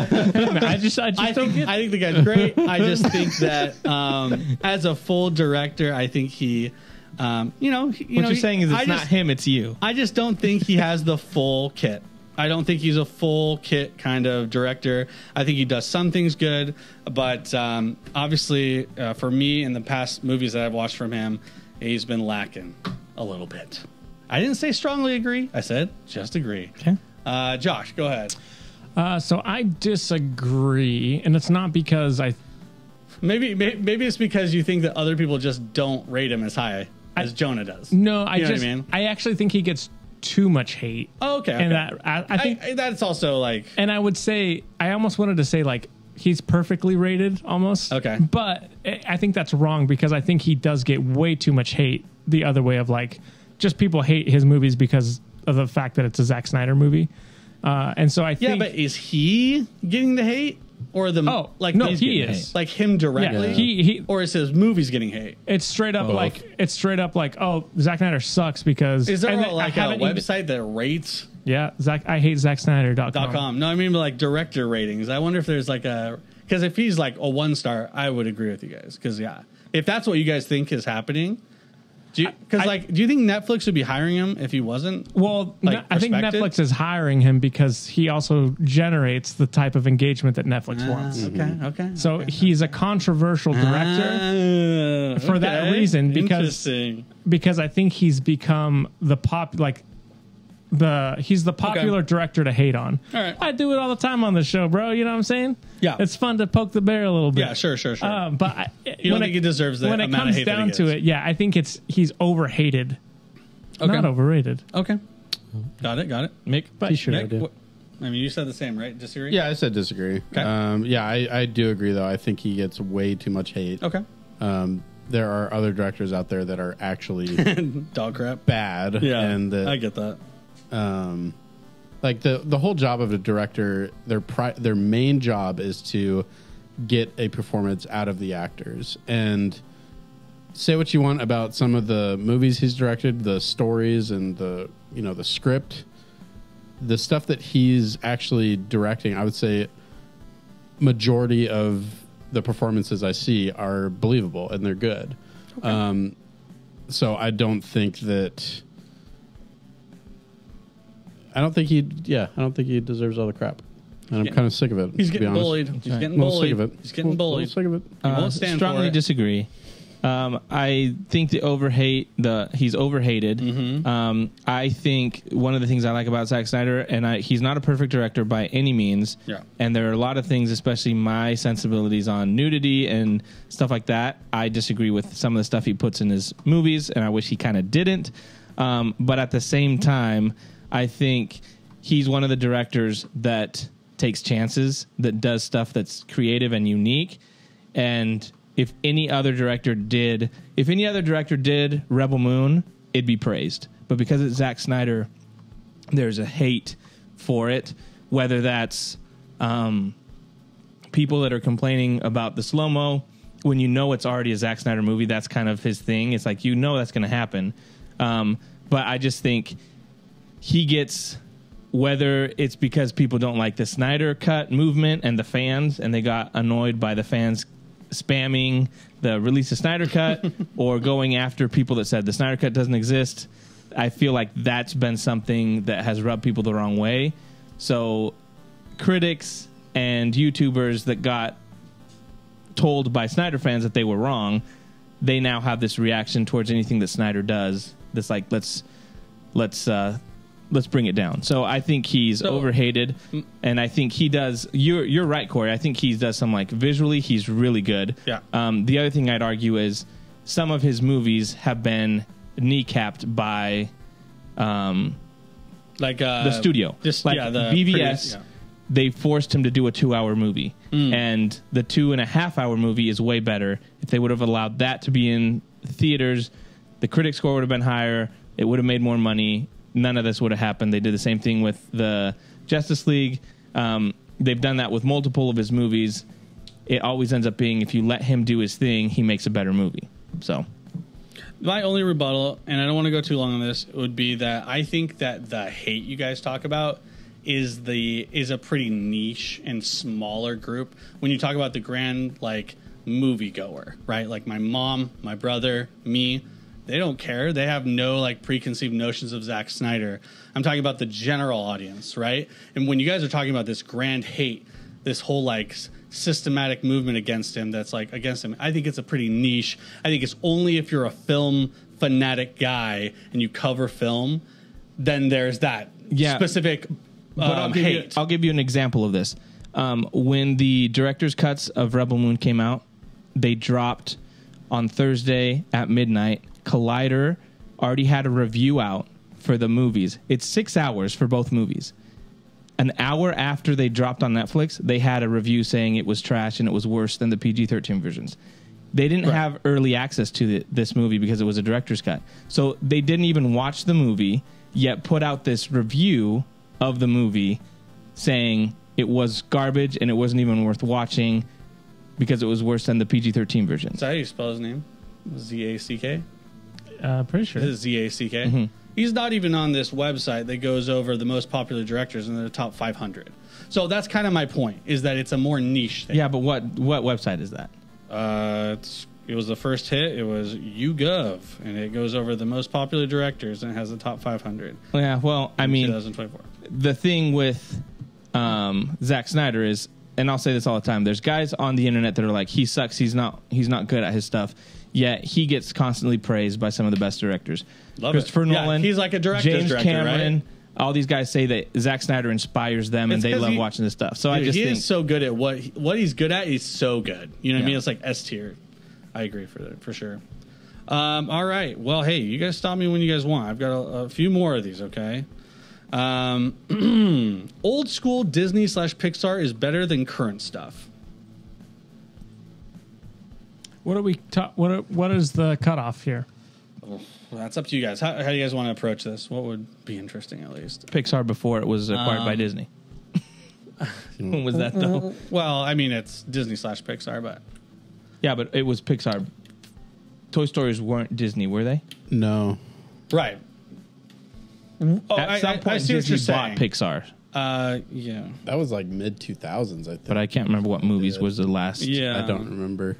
I just I don't think get the guy's great. I just think that as a full director, I think he What you're saying is it's not him, it's you. I just don't think he has the full kit. I don't think he's a full kit kind of director. I think he does some things good, but obviously for me in the past movies that I've watched from him, he's been lacking a little bit. I didn't say strongly agree. I said just agree. Okay. Josh, go ahead. So I disagree, and it's not because Maybe it's because you think that other people just don't rate him as high as Jonah does. No, You know what I mean? I actually think he gets too much hate. Oh, okay. And that I think that's also like, and I would say I almost wanted to say like he's perfectly rated almost. Okay. But I think that's wrong because I think he does get way too much hate the other way of like just people hate his movies because of the fact that it's a Zack Snyder movie. And so I think yeah, but is he getting the hate? Or the no, he's he getting is hate? Like him directly. Yeah. He or is his movies getting hate? It's straight up like oh, Zack Snyder sucks because Is there and like a website that rates yeah, I hate ZackSnyder.com. No, I mean like director ratings. I wonder if there's like a, because if he's like a 1-star, I would agree with you guys. Because if that's what you guys think is happening, do you think Netflix would be hiring him if he wasn't? Well, like, I think respected? Netflix is hiring him because he also generates the type of engagement that Netflix wants. Okay. So he's a controversial director for that reason because I think he's become he's the popular director to hate on. All right. I do it all the time on the show, bro. You know what I'm saying? Yeah. It's fun to poke the bear a little bit. Yeah, sure. But you don't think he deserves that when it amount comes of hate down that he to gets? it, I think he's overhated, Okay. not overrated. Okay. Got it. Mick? But Nick, I mean, you said the same, right? Disagree? Yeah, I said disagree. Okay. I do agree, though. I think he gets way too much hate. Okay. There are other directors out there that are actually Dog crap. bad. Yeah, and that, I get that. like the whole job of a director, their main job is to get a performance out of the actors, and say what you want about some of the movies he's directed, the stories and the script, the stuff that he's actually directing, I would say majority of the performances I see are believable and they're good. Okay. So I don't think he deserves all the crap. And I'm kind of sick of it. He's getting bullied. He's getting bullied. Sick of it. He's getting bullied. Sick of it. He won't stand strongly for it. disagree. I think he's overhated. Mm-hmm. I think one of the things I like about Zack Snyder, and he's not a perfect director by any means. Yeah. And there are a lot of things, especially my sensibilities on nudity and stuff like that. I disagree with some of the stuff he puts in his movies, and I wish he kind of didn't. But at the same time, I think he's one of the directors that takes chances, that does stuff that's creative and unique. And if any other director did Rebel Moon, it'd be praised. But because it's Zack Snyder, there's a hate for it, whether that's people that are complaining about the slow-mo when you know it's already a Zack Snyder movie. That's kind of his thing. It's like, that's going to happen. But I just think he gets, whether it's because people don't like the Snyder Cut movement and the fans, and they got annoyed by the fans spamming the release of Snyder Cut or going after people that said the Snyder Cut doesn't exist, I feel like that's been something that has rubbed people the wrong way. So critics and YouTubers that got told by Snyder fans that they were wrong, they now have this reaction towards anything that Snyder does that's like, let's bring it down. So I think he's overhated, and I think he does. You're right, Corey. I think he does some, like, visually, he's really good. Yeah. The other thing I'd argue is some of his movies have been kneecapped by the studio. The BVS. They forced him to do a 2-hour movie, and the 2.5-hour movie is way better. If they would have allowed that to be in theaters, the critic score would have been higher. It would have made more money. None of this would have happened. They did the same thing with the Justice League. They've done that with multiple of his movies. It always ends up being, if you let him do his thing, he makes a better movie. So my only rebuttal, and I don't want to go too long on this, would be that I think that the hate you guys talk about is a pretty niche and smaller group. When you talk about the grand, like, moviegoer, right? Like my mom, my brother, me, they don't care. They have no, like, preconceived notions of Zack Snyder. I'm talking about the general audience, right? And when you guys are talking about this grand hate, this whole, like, systematic movement against him that's, like, against him, I think it's a pretty niche. I think it's only if you're a film fanatic guy and you cover film, then there's that specific hate. I'll give you an example of this. When the director's cuts of Rebel Moon came out, they dropped on Thursday at midnight. Collider already had a review out for the movies. It's 6 hours for both movies. An hour after they dropped on Netflix, they had a review saying it was trash and it was worse than the PG-13 versions. They didn't have early access to this movie because it was a director's cut. So they didn't even watch the movie, yet put out this review of the movie saying it was garbage and it wasn't even worth watching because it was worse than the PG-13 version. Is that how you spell his name? Z-A-C-K? Pretty sure. This is Z-A-C-K? Mm-hmm. He's not even on this website that goes over the most popular directors in the top 500. So that's kind of my point, is that it's a more niche thing. Yeah, but what website is that? It was the first hit. It was YouGov, and it goes over the most popular directors, and it has the top 500. Yeah, well, I mean, 2024. The thing with Zack Snyder is, and I'll say this all the time, there's guys on the internet that are like, he sucks, he's not good at his stuff, yet he gets constantly praised by some of the best directors. Christopher Nolan, he's like a director, James Cameron, right? All these guys say that Zack Snyder inspires them, and they love watching this stuff. So I just think is so good at what he's good at. He's so good. You know what I mean? It's like S tier. I agree for sure. All right. Well, hey, you guys stop me when you guys want. I've got a few more of these. Okay. Old school Disney/Pixar is better than current stuff. What are we? What is the cutoff here? Well, that's up to you guys. How do you guys want to approach this? What would be interesting, at least? Pixar before it was acquired by Disney. When was that, though? Well, I mean, it's Disney/Pixar, but... Yeah, but it was Pixar Toy Stories weren't Disney, were they? No. Right. Oh, At some point, I see what Disney you're bought saying. Pixar, Yeah. That was like mid 2000s, I think. but I can't remember what movies was the last. Yeah. I don't remember.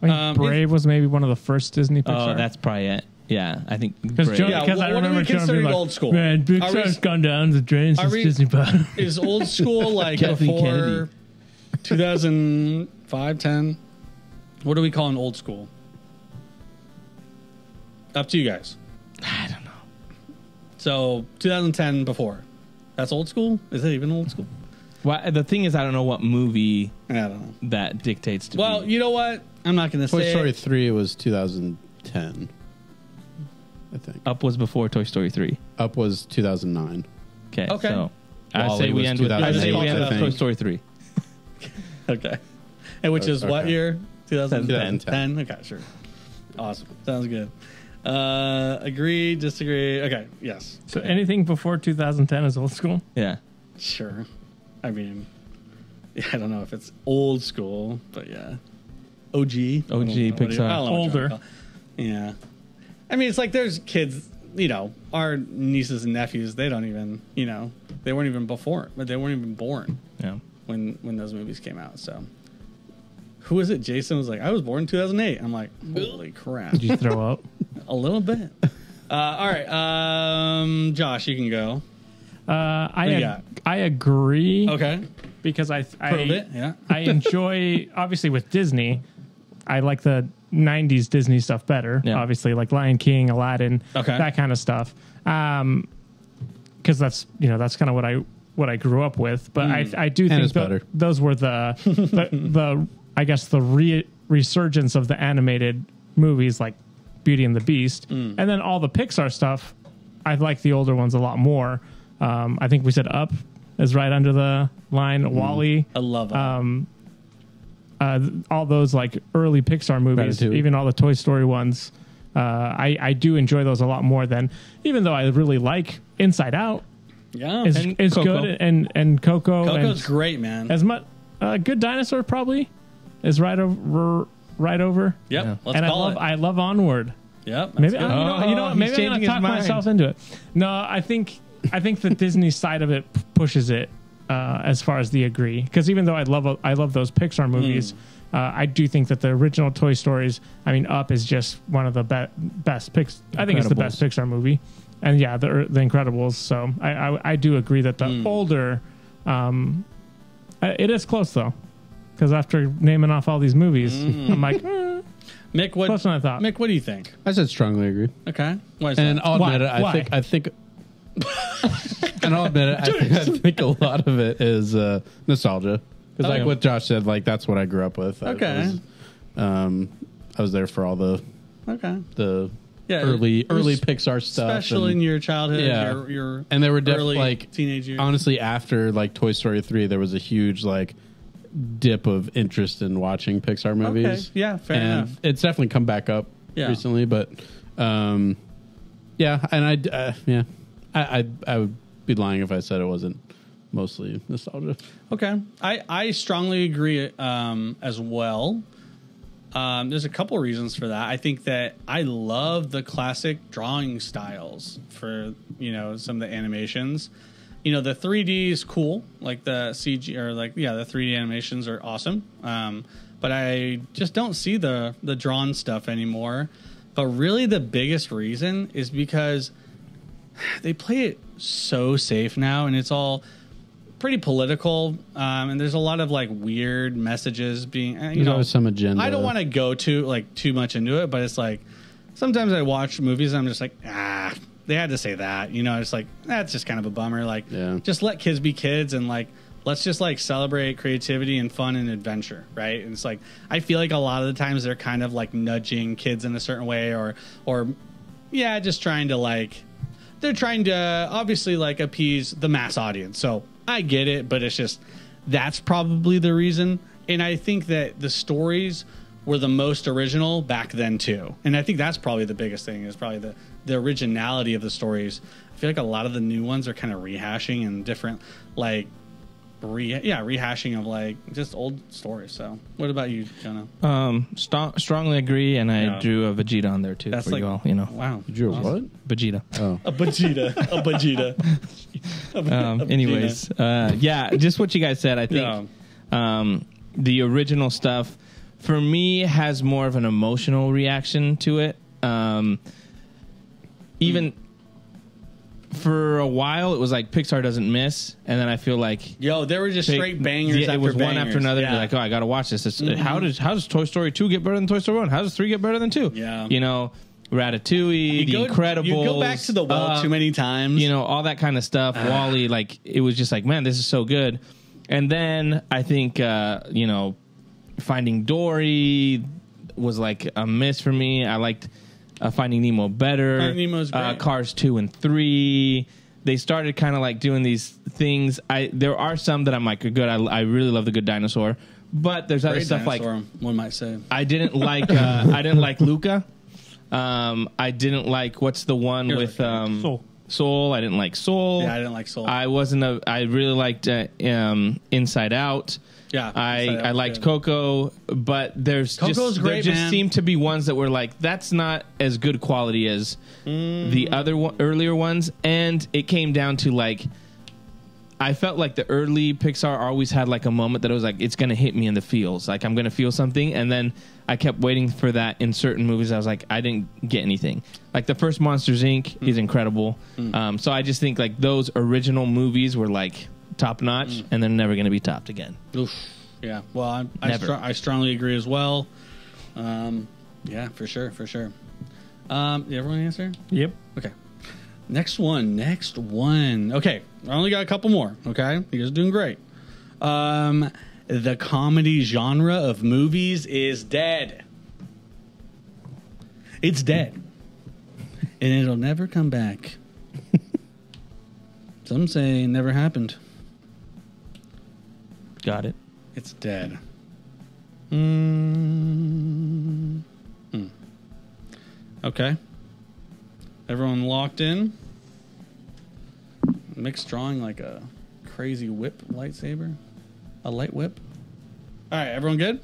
I think Brave was maybe one of the first Disney Pixar. Oh, that's probably it. Yeah, I think. Because Brave. Yeah, I what do remember we John consider being like, old school? Man, Are we- Pixar's gone down the drain since we- Disney bought it." Is old school like Kathleen before Kennedy. 2005, 10? What do we call an old school? Up to you guys. I don't know. So 2010 before. That's old school? Is it even old school? Well, the thing is, I don't know what movie I don't know. that dictates to Well, be. you know what? I'm not going to Toy say Story it. 3 was 2010, I think. Up was before Toy Story 3. Up was 2009. Okay. Okay. So I Wall-E say we was end with 2008, I Toy think. Story 3. Okay. And which is what Okay. year? 2010. 2010. Okay, sure. Awesome. Sounds good. Agree, disagree. Okay, yes. So anything before 2010 is old school. Yeah. Sure. I mean, I don't know if it's old school, but yeah. OG. OG I don't know what Pixar. I don't know what you Older. wanna call it. Yeah. I mean, it's like there's kids, you know, our nieces and nephews, they don't even, you know, they weren't even before, but they weren't even born Yeah. when those movies came out. So who was it? Jason was like, I was born in 2008. I'm like, holy crap. Did you throw up? A little bit. All right. Josh, you can go. I you got? I agree. Okay. Because Prove it. Yeah. I enjoy, obviously with Disney, I like the 90s Disney stuff better. Yeah. Obviously, like Lion King, Aladdin, Okay. that kind of stuff. Because that's, you know, that's kind of what I grew up with. But I do think it's better. those were the I guess the resurgence of the animated movies like Beauty and the Beast, and then all the Pixar stuff. I like the older ones a lot more. I think we said Up is right under the line. Wall-E. I love that. All those like early Pixar movies, Ratatouille. even all the Toy Story ones, I do enjoy those a lot more than, even though I really like Inside Out. yeah. It's Coco. good, and Coco. Coco's and great, man. as much Good Dinosaur probably is right over. Yep. Yeah. Let's call it. I love Onward. Yep. Maybe That's good. you know what, he's maybe I'm changing gonna his talk mind. myself into it. No, I think the Disney side of it pushes it as far as the agree, because even though I love those Pixar movies, I do think that the original Toy Stories, I mean, Up is just one of the best I think it's the best Pixar movie, and yeah, the Incredibles. So I do agree that the older, it is close though, because after naming off all these movies, I'm like. Mick, what? Closer than I thought. Mick, what do you think? I said strongly agree. Okay. Why is And that? I'll Why? admit it. Why? I think and I'll admit it. I think a lot of it is nostalgia. Because like Okay. what Josh said, like that's what I grew up with. Okay. I was there for all the Okay. Yeah. early it was Pixar stuff. Special and, in your childhood. Yeah. Your and they were early definitely like teenage years. honestly after like Toy Story 3, there was a huge like dip of interest in watching Pixar movies. Okay. Yeah. Fair and enough. it's definitely come back up Yeah. recently, but yeah, and I would be lying if I said it wasn't mostly nostalgia. Okay. I strongly agree as well. There's a couple reasons for that. I think that I love the classic drawing styles for, you know, some of the animations. You know, the 3D is cool, like the CG or like, yeah, the 3D animations are awesome. But I just don't see the drawn stuff anymore. But really the biggest reason is because they play it so safe now, and it's all pretty political, and there's a lot of like weird messages being, There's always some agenda. I don't want to go too much into it, but it's like sometimes I watch movies and I'm just like, they had to say that, you know. It's like that's just kind of a bummer. Like, Yeah. just let kids be kids, and like let's just like celebrate creativity and fun and adventure, right? And it's like I feel like a lot of the times they're kind of like nudging kids in a certain way, or yeah, just trying to like, they're trying to obviously like appease the mass audience. So I get it, but it's just that's probably the reason. And I think that the stories were the most original back then too. And I think that's probably the biggest thing, is probably the originality of the stories. I feel like a lot of the new ones are kind of rehashing and different, like rehashing of like just old stories. So, what about you, Jonah? Strongly agree, and I drew a Vegeta on there too. That's for like, you all, you know. Wow, You drew a what? Vegeta. Oh. a Vegeta. Anyways, yeah, just what you guys said. I think the original stuff for me has more of an emotional reaction to it. Even for a while, it was like Pixar doesn't miss, and then I feel like there were just straight bangers. Yeah, it was bangers. one after another. Yeah. You're like, oh, I gotta watch this. How does Toy Story 2 get better than Toy Story 1? How does 3 get better than 2? Yeah, you know, Ratatouille, The Incredibles. You go back to the well too many times. You know, all that kind of stuff. Wall-E, like it was just like, man, this is so good. And then I think you know, Finding Dory was like a miss for me. I liked Finding Nemo better. Finding Nemo's great. Cars 2 and 3. They started kind of like doing these things. There are some that I'm like good. I really love The Good Dinosaur, but there's other Great stuff dinosaur, like one might say. I didn't like. I didn't like Luca. I didn't like what's the one with Soul. I didn't like Soul. Yeah, I didn't like Soul. I really liked Inside Out. Yeah, I liked good. Coco, but Coco's there great, just man. seemed to be ones that were like, that's not as good quality as the other earlier ones, and it came down to like, I felt like the early Pixar always had like a moment that it was like, it's gonna hit me in the feels, like I'm gonna feel something, and then I kept waiting for that in certain movies. I was like, I didn't get anything. Like the first Monsters Inc. is incredible, so I just think like those original movies were like top notch, and they're never going to be topped again. Oof. Yeah. Well, I strongly agree as well. Yeah, for sure. Did everyone answer? Yep. Okay. Next one. Okay. I only got a couple more. Okay. You guys are doing great. The comedy genre of movies is dead. It's dead. And it'll never come back. Some say it never happened. Got it. It's dead. Okay. Everyone locked in. Mixed drawing like a crazy whip lightsaber. A light whip. All right, everyone good?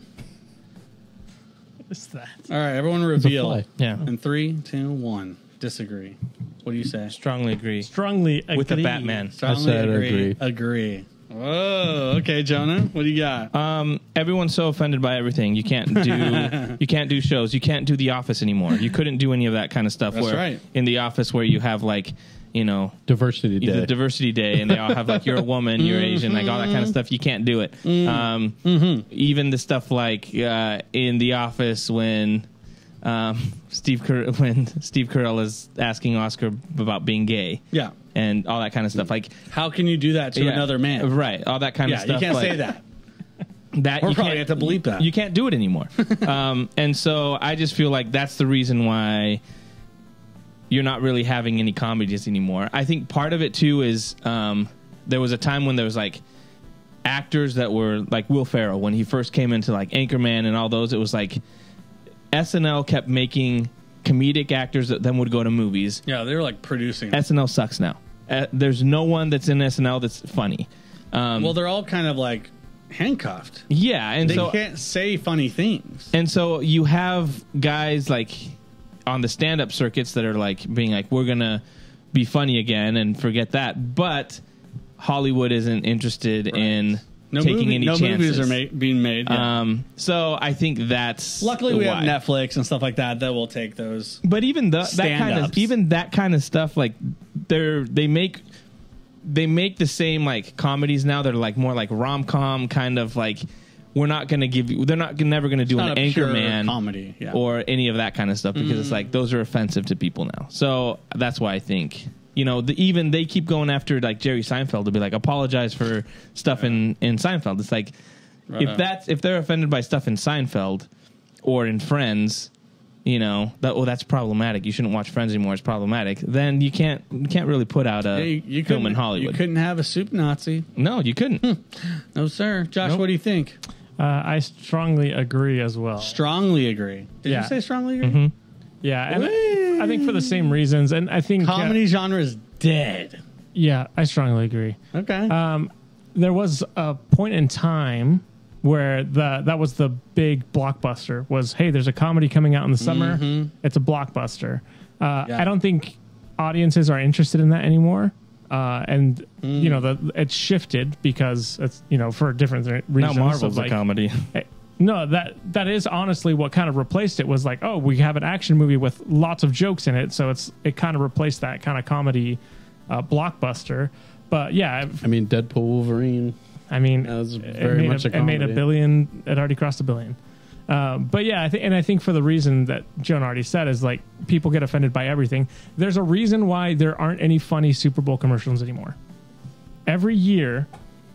What's that? All right, everyone reveal. fly. Yeah. In 3, 2, 1. Disagree. What do you say? Strongly agree. Strongly agree. With the Batman. Strongly said agree. agree. Agree. Whoa. Okay, Jonah. What do you got? Everyone's so offended by everything. You can't do shows. You can't do The Office anymore. You couldn't do any of that kind of stuff. That's where right. In The Office, where you have like, you know, Diversity the Day. diversity day, and they all have like, you're a woman, you're Asian, like all that kind of stuff. You can't do it. Even the stuff like in The Office when Steve Carell is asking Oscar about being gay. Yeah. And all that kind of stuff. Like, How can you do that to another man? Right. All that kind of Yeah, stuff. you can't like, say that. That Or you probably can't- have to bleep that. You can't do it anymore. And so I just feel like that's the reason why you're not really having any comedies anymore. I think part of it too is there was a time when there was like actors that were like Will Ferrell when he first came into like Anchorman and all those. It was like SNL kept making comedic actors that then would go to movies. Yeah, they were like producing. SNL sucks now. There's no one that's in SNL that's funny. Well, they're all kind of like handcuffed. Yeah, and They so can't say funny things. and so you have guys like on the stand-up circuits that are like being like, we're gonna be funny again and forget that, but Hollywood isn't interested in taking any chances. movies are being made. Yeah. So I think that's Luckily, we why. have Netflix and stuff like that that will take those. But even that kind of stuff, like they make the same like comedies now. They're like more like rom-com kind of like. We're not going to give you. They're never going to do Not an a pure Anchorman comedy, yeah. or any of that kind of stuff because it's like those are offensive to people now. So that's why I think even they keep going after like Jerry Seinfeld to be like apologize for stuff in Seinfeld. It's like if they're offended by stuff in Seinfeld or in Friends, that's problematic. You shouldn't watch Friends anymore. It's problematic. Then you can't really put out a film in Hollywood. You couldn't have a soup Nazi. No, you couldn't. No, sir. Josh, Nope. What do you think? I strongly agree as well. Strongly agree. Did Yeah. you say strongly agree? Mm-hmm. Yeah, and I think for the same reasons, and I think Comedy genre is dead. yeah, I strongly agree. Okay. there was a point in time where that was the big blockbuster was, hey, there's a comedy coming out in the summer. It's a blockbuster. I don't think audiences are interested in that anymore. And you know, it's shifted because it's, you know, for different reasons. Now Marvel's like, a comedy. No, that is honestly what kind of replaced it was like, oh, we have an action movie with lots of jokes in it. So it kind of replaced that kind of comedy blockbuster. But yeah, I mean, Deadpool, Wolverine. I mean, that was very much a it made comedy. $1 billion. It already crossed $1 billion. But yeah, I think for the reason that Joan already said is like people get offended by everything. There's a reason why there aren't any funny Super Bowl commercials anymore. Every year,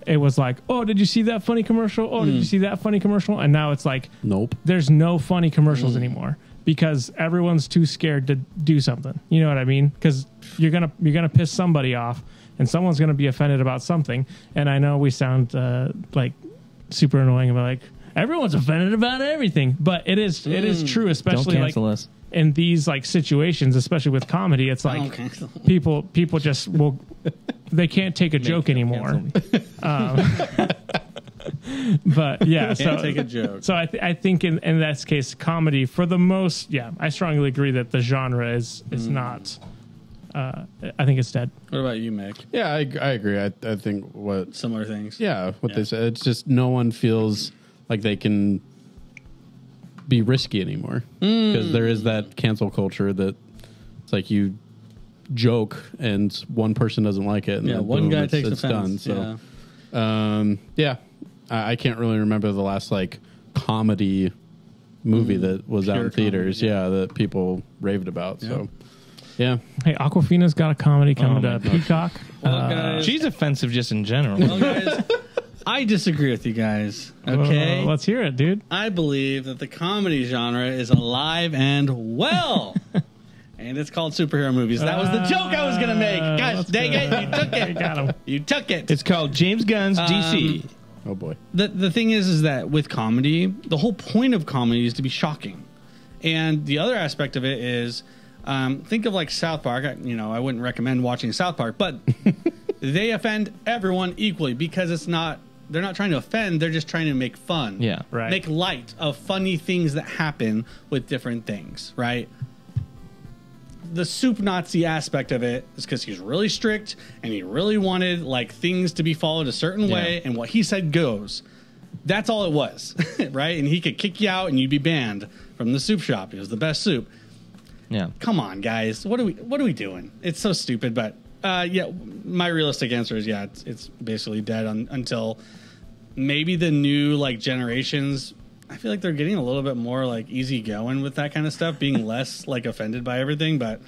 it was like, oh, did you see that funny commercial? Oh, did you see that funny commercial? And now it's like, Nope. there's no funny commercials anymore because everyone's too scared to do something. You know what I mean? Because you're gonna piss somebody off, and someone's gonna be offended about something. And I know we sound like super annoying about like everyone's offended about everything, but it is true, Don't especially like cancel us. in these like situations, especially with comedy. It's like people just will. They can't take a joke anymore. But yeah, Can't take a joke. So I think in that case, comedy for the most, yeah, I strongly agree that the genre is not. I think it's dead. What about you, Mick? Yeah, I agree. I think what Similar things. they said. It's just no one feels like they can be risky anymore because there is that cancel culture that it's like you joke and one person doesn't like it and Yeah, then one boom, guy it's takes done. offense. So I can't really remember the last like comedy movie that was out Pure in theaters. comedy, Yeah, that people raved about. So yeah. Hey, Aquafina's got a comedy coming my to Peacock. Well, guys, She's offensive just in general. well, guys, I disagree with you guys. Okay, Let's hear it, dude. I believe that the comedy genre is alive and well. And it's called superhero movies. That was the joke I was going to make. Gosh, let's dang go. it. You took it. Got him. You took it. It's called James Gunn's DC. Oh boy. The thing is that with comedy, the whole point of comedy is to be shocking. And the other aspect of it is, think of like South Park. I wouldn't recommend watching South Park, but they offend everyone equally because they're not trying to offend. They're just trying to make fun. Yeah, right. Make light of funny things that happen with different things, right? The soup Nazi aspect of it is because he's really strict and he really wanted like things to be followed a certain way, and what he said goes. That's all it was, right? And he could kick you out and you'd be banned from the soup shop. It was the best soup. Yeah. Come on, guys. What are we doing? It's so stupid, but yeah, my realistic answer is yeah, it's basically dead until maybe the new like generations. I feel like they're getting a little bit more like easygoing with that kind of stuff, being less like offended by everything. But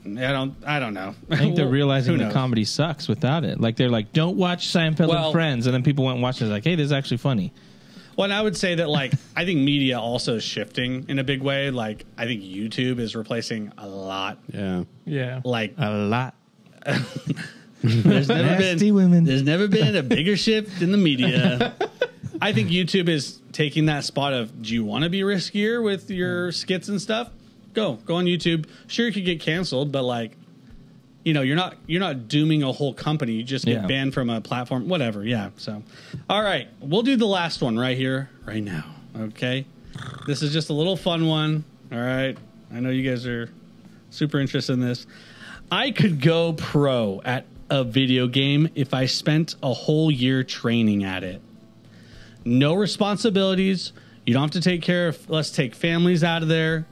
I don't know. I think they're realizing Who that knows? comedy sucks without it. Like they're like, don't watch Seinfeld Well- and Friends, and then people went and watched it. Like, hey, this is actually funny. Well, and I would say that like I think media also is shifting in a big way. Like I think YouTube is replacing a lot. Yeah. Yeah. Like A lot. there's Nasty women. There's never been a bigger shift in the media. I think YouTube is taking that spot of, do you want to be riskier with your skits and stuff? Go on YouTube. Sure, you could get canceled, but like, you're not dooming a whole company. You just get banned from a platform, whatever. Yeah. So, all right, we'll do the last one right here, right now. Okay. This is just a little fun one. All right. I know you guys are super interested in this. I could go pro at a video game if I spent a whole year training at it. No responsibilities. You don't have to take care of, let's take families out of there.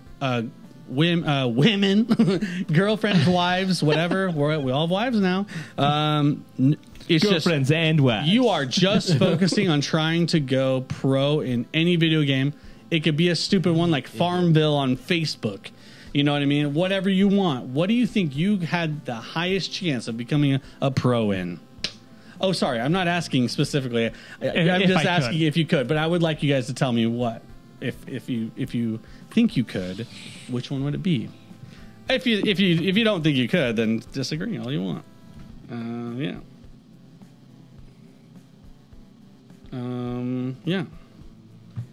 Women, girlfriends, wives, whatever. We all have wives now. It's Girlfriends and wives. you are just focusing on trying to go pro in any video game. It could be a stupid one like Farmville on Facebook. You know what I mean? Whatever you want. What do you think you had the highest chance of becoming a pro in? Oh, sorry. I'm not asking specifically. I'm just asking if you could. But I would like you guys to tell me what, if you think you could, which one would it be? If you don't think you could, then disagree all you want. Yeah. Yeah.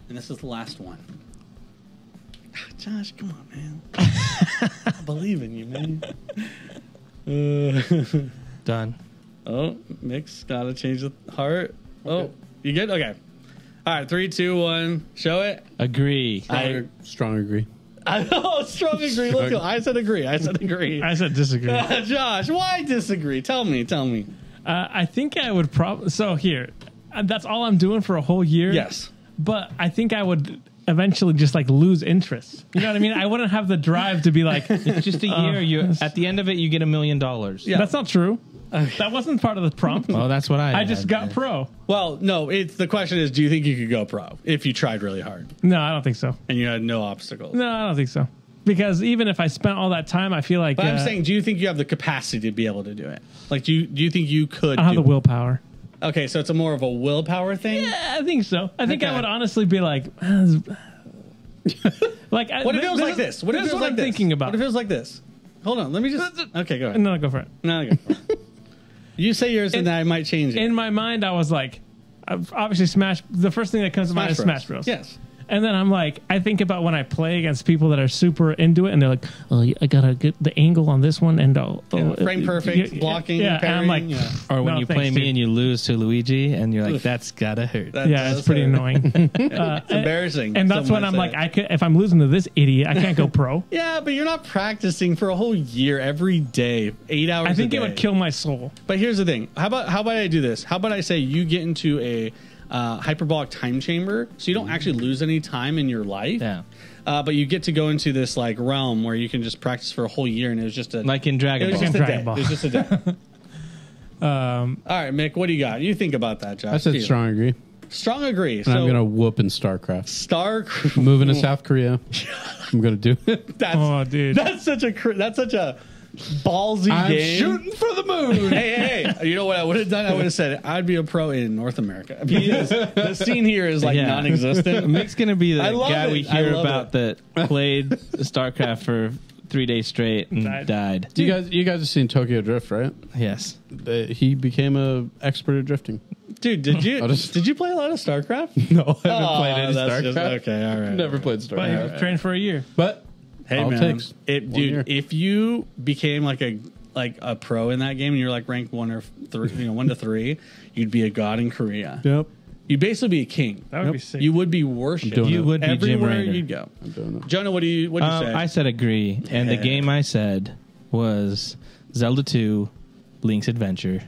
And this is the last one. Josh, come on, man. I believe in you, man. Done. Oh, Mick's gotta change the heart. Oh, you good? Okay. All right, 3, 2, 1. Show it. Agree. Strong agree. Strong agree. Look, I said agree. I said agree. I said disagree. Josh, why disagree? Tell me. I think I would probably. So here, that's all I'm doing for a whole year. Yes. But I think I would eventually just like lose interest. You know what I mean? I wouldn't have the drive to be like, It's just a year. You at the end of it, you get $1 million. Yeah. that's not true. That wasn't part of the prompt. Well, that's what I. I just got pro. Well, no. The question is, do you think you could go pro if you tried really hard No, I don't think so. and you had no obstacles? No, I don't think so. Because even if I spent all that time, I feel like But I'm saying, do you think you have the capacity to be able to do it? Like, do you think you could? I don't have do the willpower. it? Okay, so it's a more of a willpower thing. Yeah, I think so. I think Okay. I would honestly be like, like, What if it was like this? What if it was like I'm this? thinking about. What if it was like this? Hold on, let me just. Okay, go ahead. No, go for it. No, go. You say yours, and then I might change it. In my mind, I was like, obviously Smash. The first thing that comes to mind is Smash Bros. Yes. And then I'm like, I think about when I play against people that are super into it, and they're like, "Oh, I gotta get the angle on this one, and Frame perfect, blocking, Yeah, and I'm like, parrying, yeah. Or when No, you thanks, play me dude. and you lose to Luigi, and you're like, Oof. that's gotta hurt. That yeah, does it's pretty hurt. annoying. It's embarrassing. And that's some when might I'm say. like, I could if I'm losing to this idiot, I can't go pro. Yeah, but you're not practicing for a whole year every day, 8 hours. I think a it day. would kill my soul. But here's the thing. How about I do this? How about I say you get into a hyperbolic time chamber, so you don't actually lose any time in your life. Yeah. But you get to go into this like realm where you can just practice for a whole year, and it was just a Like in Dragon it was Ball. just a Dragon day. Ball. It was just a day. All right, Mick, what do you got? You think about that, Josh. I said Feel. strong agree. Strong agree. And So I'm gonna whoop in StarCraft. Star. Moving to South Korea. I'm gonna do it. That's, Oh, dude. that's such a ballsy I'm game. shooting for the moon. Hey, you know what I would have done? I would have said I'd be a pro in North America. Because the scene here is like Yeah. non-existent. Mick's gonna be the I love guy it. we I hear love about that played StarCraft for 3 days straight and died. You guys have seen Tokyo Drift, right? Yes. He became a expert at drifting. Dude, did you play a lot of StarCraft? No, I haven't played any that's StarCraft. just- okay, all right. Never played But he StarCraft. was trained for a year. But Hey all it man, takes. it, 1 year. dude, if you became like a pro in that game and you're like ranked 1 or 3, 1 to 3, you'd be a god in Korea. Yep, You'd basically be a king. That would be sick. You would be worshipped. doing You it. would be Jim everywhere Rader. you'd go. I'm doing it. Jonah, what do you say? I said agree, and the Yeah. game I said was Zelda 2: Link's Adventure.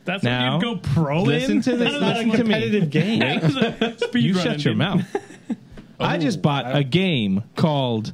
That's Now, what you go pro listen in. to this. It's not a Listen to me. competitive game. You shut your mouth. I just bought a game called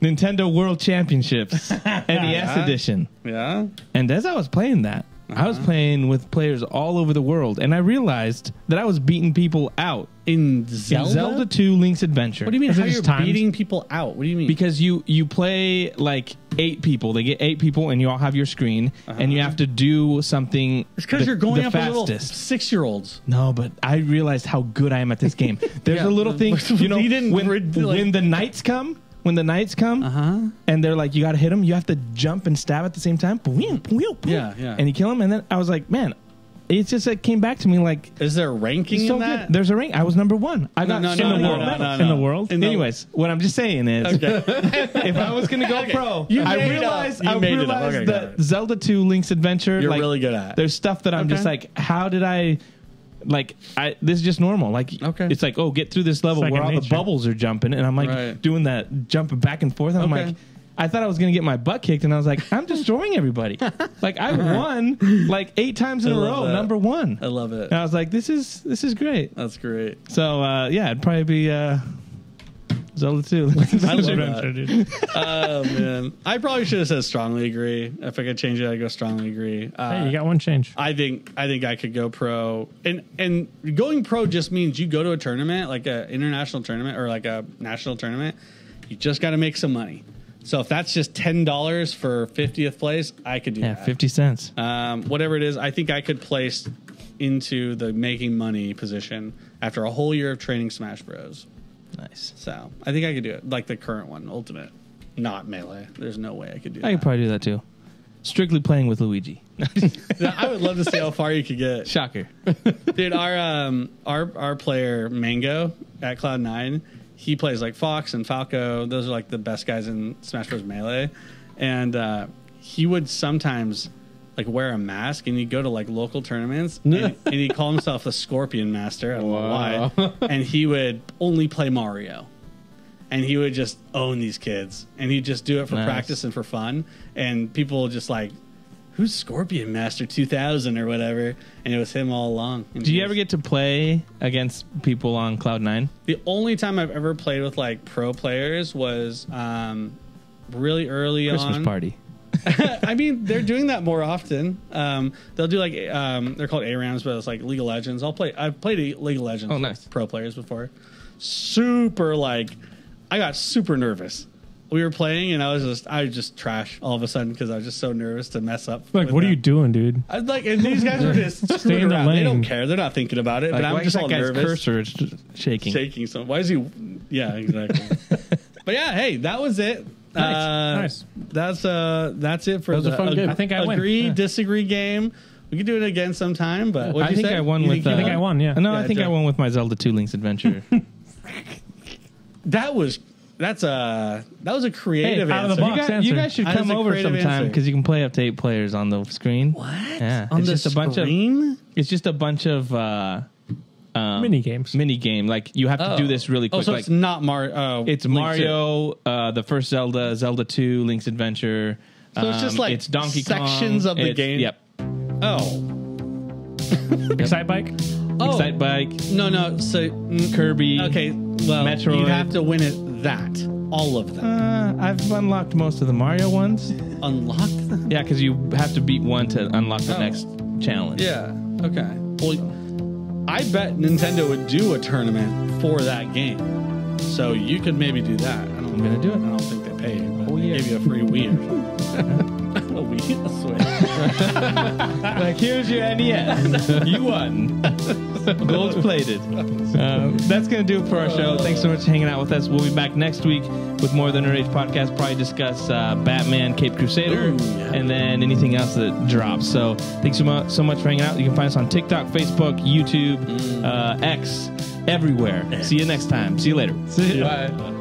Nintendo World Championships NES Edition. Yeah. And as I was playing that, I was playing with players all over the world, and I realized that I was beating people out In in Zelda? Zelda 2: Link's Adventure. What do you mean? Is it How you're just timed? beating people out? What do you mean? Because you play like 8 people. They get 8 people, and you all have your screen, and you have to do something. it's because you're going the up with little fastest. 6-year-olds. No, but I realized how good I am at this game. There's Yeah. a little thing, you know, You didn't when, like- when the knights come, and they're like, you got to hit them, you have to jump and stab at the same time. Yeah, yeah. And you kill them, and then I was like, man, it's just like came back to me like, Is there ranking it's so in that? good. There's a rank. I was number 1. I got no, in the no, world. no, no, In the world? In the- Anyways, what I'm just saying is, if I was going to go pro, You I made it realized, up. You made it up. realized Okay, got that it. Zelda 2: Link's Adventure, You're like, really good at. there's stuff that I'm just Okay. like, how did I, like, this is just normal. Like, Okay. it's like, oh, get through this level It's where second all the nature. bubbles are jumping, and I'm like Right. doing that jumping back and forth. And I'm Okay. like, I thought I was going to get my butt kicked, and I was like, I'm destroying everybody. Like, I won like 8 times in I a love row, that. number 1. I love it. And I was like, this is great. That's great. So yeah, it'd probably be Zelda 2. I love Adventure, that. dude. Oh man, I probably should have said strongly agree. If I could change it, I'd go strongly agree. Hey, you got one change. I think I could go pro, and going pro just means you go to a tournament, like a international tournament or like a national tournament. You just got to make some money. So if that's just $10 for 50th place, I could do Yeah, that. 50 cents. Whatever it is, I think I could place into the making money position after a whole year of training Smash Bros. Nice. So I think I could do it, like the current one, Ultimate, not Melee. There's no way I could do I could that. probably do that too. Strictly playing with Luigi. I would love to see how far you could get. Shocker. Dude, our player Mango at Cloud9, he plays like Fox and Falco. Those are like the best guys in Smash Bros. Melee, and he would sometimes like wear a mask, and he'd go to like local tournaments, and he'd call himself the Scorpion Master. I don't know why. And he would only play Mario. And he would just own these kids. And he'd just do it for practice and for fun. And people just like, who's Scorpion Master 2000 or whatever? And it was him all along. And Do you ever get to play against people on Cloud9? The only time I've ever played with like pro players was really early Christmas on. party. I mean, they're doing that more often. They'll do like they're called ARAMs, but it's like League of Legends. I've played League of Legends with pro players before. Super like, I got super nervous. We were playing, and I was just trash all of a sudden because I was just so nervous to mess up. Like, what are you doing, dude? I was like, and these guys are just Stay in the around. lane. They don't care. They're not thinking about it. Like, but I'm why just is all that guy's nervous. cursor is shaking. So why is he? Yeah, exactly. But yeah, hey, that was it. Nice. That's it for That was a fun game. I think I win. agree Yeah. disagree game. We could do it again sometime. But I think I won with. I think I won, yeah. No, Yeah, I think I Jeff. won with my Zelda 2 Link's Adventure. That was a creative Hey, out of answer. the box. You guys should That is come a over creative sometime answer. because you can play up to 8 players on the screen. What? Yeah, On it's the just a bunch of screen? It's just a bunch of Mini games. mini game. Like you have to do this really quick. Oh, so like it's not Mario. it's Link Mario, the first Zelda, Zelda 2, Link's Adventure. So it's just like it's Donkey sections Kong. of the game? Yep. 2. Oh. Excite Bike. Oh. Excite Bike, No. So Kirby. okay. Well, Metroid. you'd have to win it that. All of them. I've unlocked most of the Mario ones. Unlock them? Yeah, because you have to beat one to unlock the next challenge. Yeah. Okay. Well, I bet Nintendo would do a tournament for that game. So you could maybe do that. I'm gonna do it. I don't think they pay you, but Oh, they yeah. give you a free Wii or something. A Wii? A Switch. Like, here's your NES. You won. Gold plated. That's going to do it for our show. Thanks so much for hanging out with us. We'll be back next week with more than a Rage podcast. Probably discuss Batman, Cape Crusader, Ooh, yeah. and then anything else that drops. So thanks so much for hanging out. You can find us on TikTok, Facebook, YouTube, X, everywhere. See you next time. See you later. See ya. Bye.